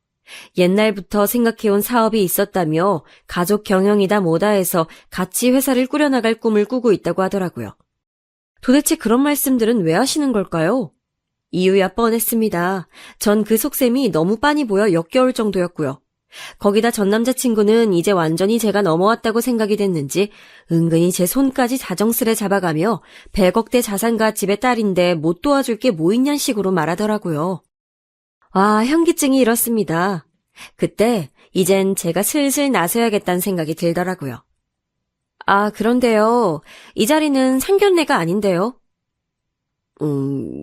옛날부터 생각해온 사업이 있었다며 가족 경영이다 뭐다 해서 같이 회사를 꾸려나갈 꿈을 꾸고 있다고 하더라고요. 도대체 그런 말씀들은 왜 하시는 걸까요? 이유야 뻔했습니다. 전 그 속셈이 너무 빤히 보여 역겨울 정도였고요. 거기다 전 남자친구는 이제 완전히 제가 넘어왔다고 생각이 됐는지 은근히 제 손까지 자정스레 잡아가며 100억대 자산가 집의 딸인데 못 도와줄 게 뭐 있냔 식으로 말하더라고요. 아, 현기증이 이렇습니다. 그때 이젠 제가 슬슬 나서야겠다는 생각이 들더라고요. 아, 그런데요. 이 자리는 상견례가 아닌데요.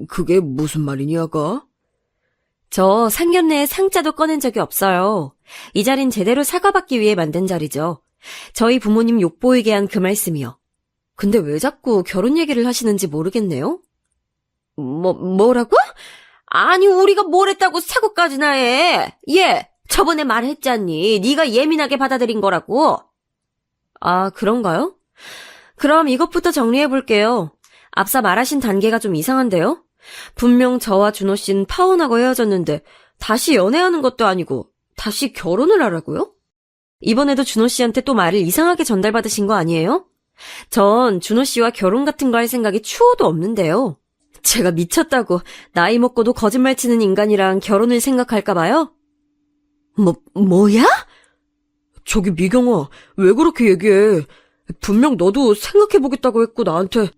그게 무슨 말이니, 아가? 저 상견례에 상자도 꺼낸 적이 없어요. 이 자린 제대로 사과받기 위해 만든 자리죠. 저희 부모님 욕보이게 한 그 말씀이요. 근데 왜 자꾸 결혼 얘기를 하시는지 모르겠네요. 뭐라고? 아니, 우리가 뭘 했다고 사고까지나 해. 얘, 저번에 말했잖니. 네가 예민하게 받아들인 거라고. 아, 그런가요? 그럼 이것부터 정리해볼게요. 앞서 말하신 단계가 좀 이상한데요? 분명 저와 준호 씨는 파혼하고 헤어졌는데 다시 연애하는 것도 아니고 다시 결혼을 하라고요? 이번에도 준호 씨한테 또 말을 이상하게 전달받으신 거 아니에요? 전 준호 씨와 결혼 같은 거 할 생각이 추호도 없는데요. 제가 미쳤다고 나이 먹고도 거짓말 치는 인간이랑 결혼을 생각할까 봐요? 뭐야? 저기 미경아, 왜 그렇게 얘기해? 분명 너도 생각해보겠다고 했고 나한테.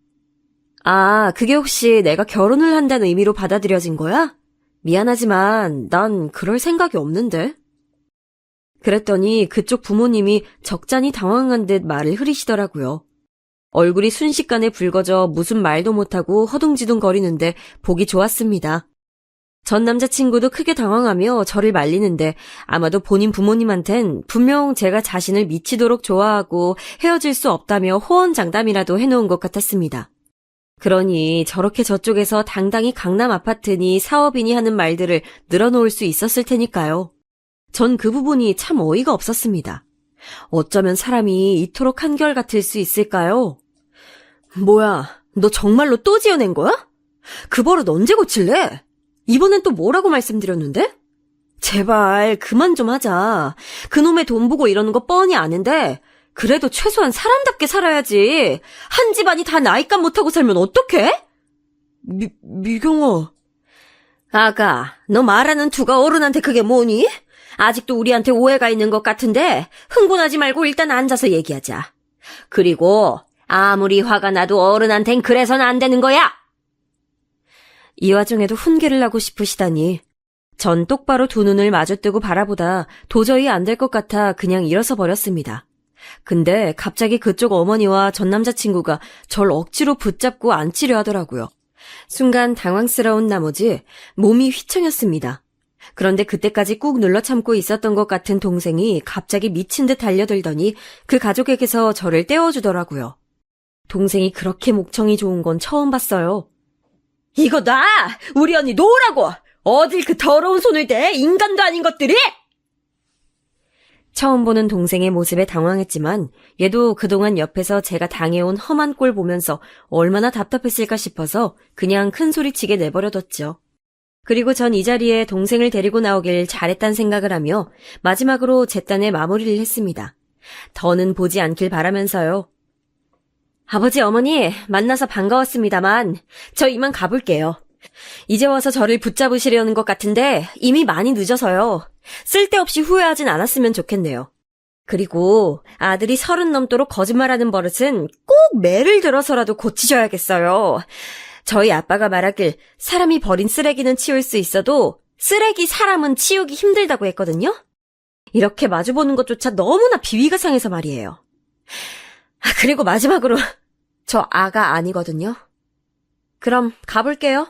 아, 그게 혹시 내가 결혼을 한다는 의미로 받아들여진 거야? 미안하지만 난 그럴 생각이 없는데. 그랬더니 그쪽 부모님이 적잖이 당황한 듯 말을 흐리시더라고요. 얼굴이 순식간에 붉어져 무슨 말도 못하고 허둥지둥 거리는데 보기 좋았습니다. 전 남자친구도 크게 당황하며 저를 말리는데 아마도 본인 부모님한텐 분명 제가 자신을 미치도록 좋아하고 헤어질 수 없다며 호언장담이라도 해놓은 것 같았습니다. 그러니 저렇게 저쪽에서 당당히 강남 아파트니 사업이니 하는 말들을 늘어놓을 수 있었을 테니까요. 전 그 부분이 참 어이가 없었습니다. 어쩌면 사람이 이토록 한결같을 수 있을까요? 뭐야, 너 정말로 또 지어낸 거야? 그 버릇 언제 고칠래? 이번엔 또 뭐라고 말씀드렸는데? 제발 그만 좀 하자. 그놈의 돈 보고 이러는 거 뻔히 아는데 그래도 최소한 사람답게 살아야지. 한 집안이 다 나이값 못하고 살면 어떡해? 미경아. 아가, 너 말하는 두가 어른한테 그게 뭐니? 아직도 우리한테 오해가 있는 것 같은데 흥분하지 말고 일단 앉아서 얘기하자. 그리고 아무리 화가 나도 어른한텐 그래서는 안 되는 거야. 이 와중에도 훈계를 하고 싶으시다니. 전 똑바로 두 눈을 마주뜨고 바라보다 도저히 안 될 것 같아 그냥 일어서 버렸습니다. 근데 갑자기 그쪽 어머니와 전 남자친구가 절 억지로 붙잡고 앉히려 하더라고요. 순간 당황스러운 나머지 몸이 휘청였습니다. 그런데 그때까지 꾹 눌러 참고 있었던 것 같은 동생이 갑자기 미친 듯 달려들더니 그 가족에게서 저를 떼어주더라고요. 동생이 그렇게 목청이 좋은 건 처음 봤어요. 이거 나! 우리 언니 놓으라고! 어딜 그 더러운 손을 대! 인간도 아닌 것들이! 처음 보는 동생의 모습에 당황했지만 얘도 그동안 옆에서 제가 당해온 험한 꼴 보면서 얼마나 답답했을까 싶어서 그냥 큰 소리치게 내버려뒀죠. 그리고 전 이 자리에 동생을 데리고 나오길 잘했단 생각을 하며 마지막으로 제 딴에 마무리를 했습니다. 더는 보지 않길 바라면서요. 아버지, 어머니, 만나서 반가웠습니다만 저 이만 가볼게요. 이제 와서 저를 붙잡으시려는 것 같은데 이미 많이 늦어서요. 쓸데없이 후회하진 않았으면 좋겠네요. 그리고 아들이 30 넘도록 거짓말하는 버릇은 꼭 매를 들어서라도 고치셔야겠어요. 저희 아빠가 말하길 사람이 버린 쓰레기는 치울 수 있어도 쓰레기 사람은 치우기 힘들다고 했거든요. 이렇게 마주보는 것조차 너무나 비위가 상해서 말이에요. 그리고 마지막으로 저 아가 아니거든요. 그럼 가볼게요.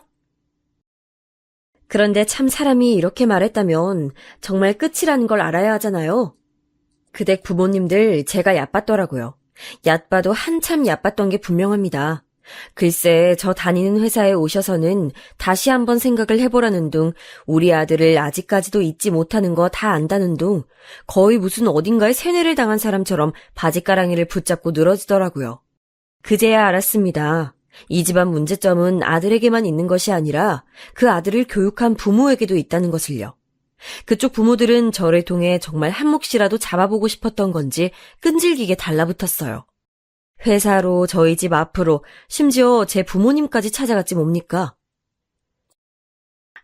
그런데 참 사람이 이렇게 말했다면 정말 끝이라는 걸 알아야 하잖아요. 그댁 부모님들 제가 얕봤더라고요. 얕봐도 한참 얕봤던 게 분명합니다. 글쎄 저 다니는 회사에 오셔서는 다시 한번 생각을 해보라는 둥 우리 아들을 아직까지도 잊지 못하는 거 다 안다는 둥 거의 무슨 어딘가에 세뇌를 당한 사람처럼 바지가랑이를 붙잡고 늘어지더라고요. 그제야 알았습니다. 이 집안 문제점은 아들에게만 있는 것이 아니라 그 아들을 교육한 부모에게도 있다는 것을요. 그쪽 부모들은 저를 통해 정말 한 몫이라도 잡아보고 싶었던 건지 끈질기게 달라붙었어요. 회사로 저희 집 앞으로 심지어 제 부모님까지 찾아갔지 뭡니까?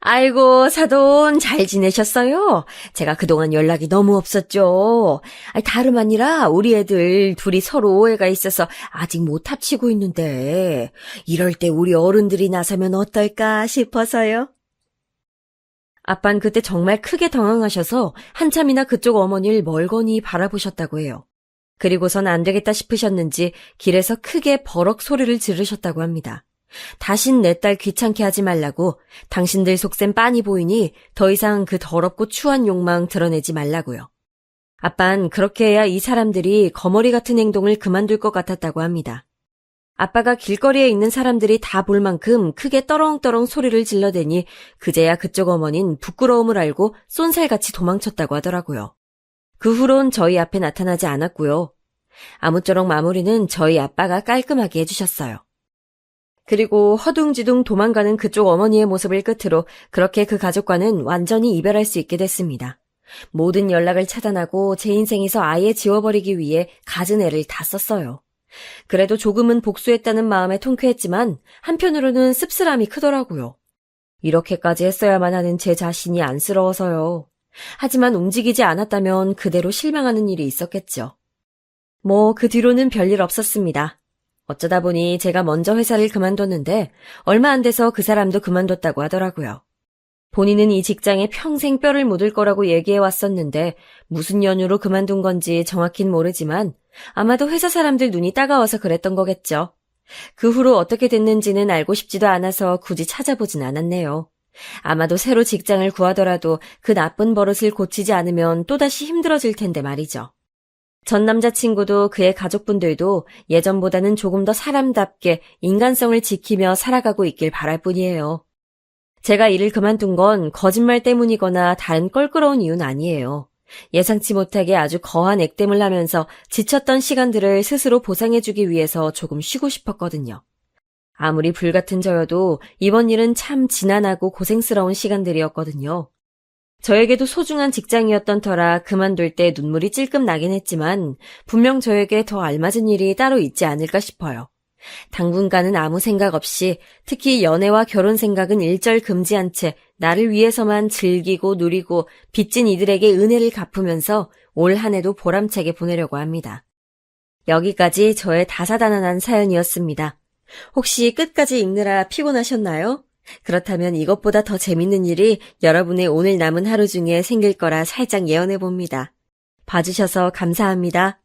아이고 사돈 잘 지내셨어요? 제가 그동안 연락이 너무 없었죠. 다름 아니라 우리 애들 둘이 서로 오해가 있어서 아직 못 합치고 있는데 이럴 때 우리 어른들이 나서면 어떨까 싶어서요. 아빤 그때 정말 크게 당황하셔서 한참이나 그쪽 어머니를 멀거니 바라보셨다고 해요. 그리고선 안 되겠다 싶으셨는지 길에서 크게 버럭 소리를 지르셨다고 합니다. 다신 내 딸 귀찮게 하지 말라고 당신들 속셈 빤히 보이니 더 이상 그 더럽고 추한 욕망 드러내지 말라고요. 아빤 그렇게 해야 이 사람들이 거머리 같은 행동을 그만둘 것 같았다고 합니다. 아빠가 길거리에 있는 사람들이 다 볼 만큼 크게 떠렁떠렁 소리를 질러대니 그제야 그쪽 어머닌 부끄러움을 알고 쏜살같이 도망쳤다고 하더라고요. 그 후론 저희 앞에 나타나지 않았고요. 아무쪼록 마무리는 저희 아빠가 깔끔하게 해주셨어요. 그리고 허둥지둥 도망가는 그쪽 어머니의 모습을 끝으로 그렇게 그 가족과는 완전히 이별할 수 있게 됐습니다. 모든 연락을 차단하고 제 인생에서 아예 지워버리기 위해 갖은 애를 다 썼어요. 그래도 조금은 복수했다는 마음에 통쾌했지만 한편으로는 씁쓸함이 크더라고요. 이렇게까지 했어야만 하는 제 자신이 안쓰러워서요. 하지만 움직이지 않았다면 그대로 실망하는 일이 있었겠죠. 그 뒤로는 별일 없었습니다. 어쩌다 보니 제가 먼저 회사를 그만뒀는데 얼마 안 돼서 그 사람도 그만뒀다고 하더라고요. 본인은 이 직장에 평생 뼈를 묻을 거라고 얘기해 왔었는데 무슨 연유로 그만둔 건지 정확히는 모르지만 아마도 회사 사람들 눈이 따가워서 그랬던 거겠죠. 그 후로 어떻게 됐는지는 알고 싶지도 않아서 굳이 찾아보진 않았네요. 아마도 새로 직장을 구하더라도 그 나쁜 버릇을 고치지 않으면 또다시 힘들어질 텐데 말이죠. 전 남자친구도 그의 가족분들도 예전보다는 조금 더 사람답게 인간성을 지키며 살아가고 있길 바랄 뿐이에요. 제가 일을 그만둔 건 거짓말 때문이거나 다른 껄끄러운 이유는 아니에요. 예상치 못하게 아주 거한 액땜을 하면서 지쳤던 시간들을 스스로 보상해주기 위해서 조금 쉬고 싶었거든요. 아무리 불같은 저여도 이번 일은 참 지난하고 고생스러운 시간들이었거든요. 저에게도 소중한 직장이었던 터라 그만둘 때 눈물이 찔끔 나긴 했지만 분명 저에게 더 알맞은 일이 따로 있지 않을까 싶어요. 당분간은 아무 생각 없이 특히 연애와 결혼 생각은 일절 금지한 채 나를 위해서만 즐기고 누리고 빚진 이들에게 은혜를 갚으면서 올 한 해도 보람차게 보내려고 합니다. 여기까지 저의 다사다난한 사연이었습니다. 혹시 끝까지 읽느라 피곤하셨나요? 그렇다면 이것보다 더 재밌는 일이 여러분의 오늘 남은 하루 중에 생길 거라 살짝 예언해봅니다. 봐주셔서 감사합니다.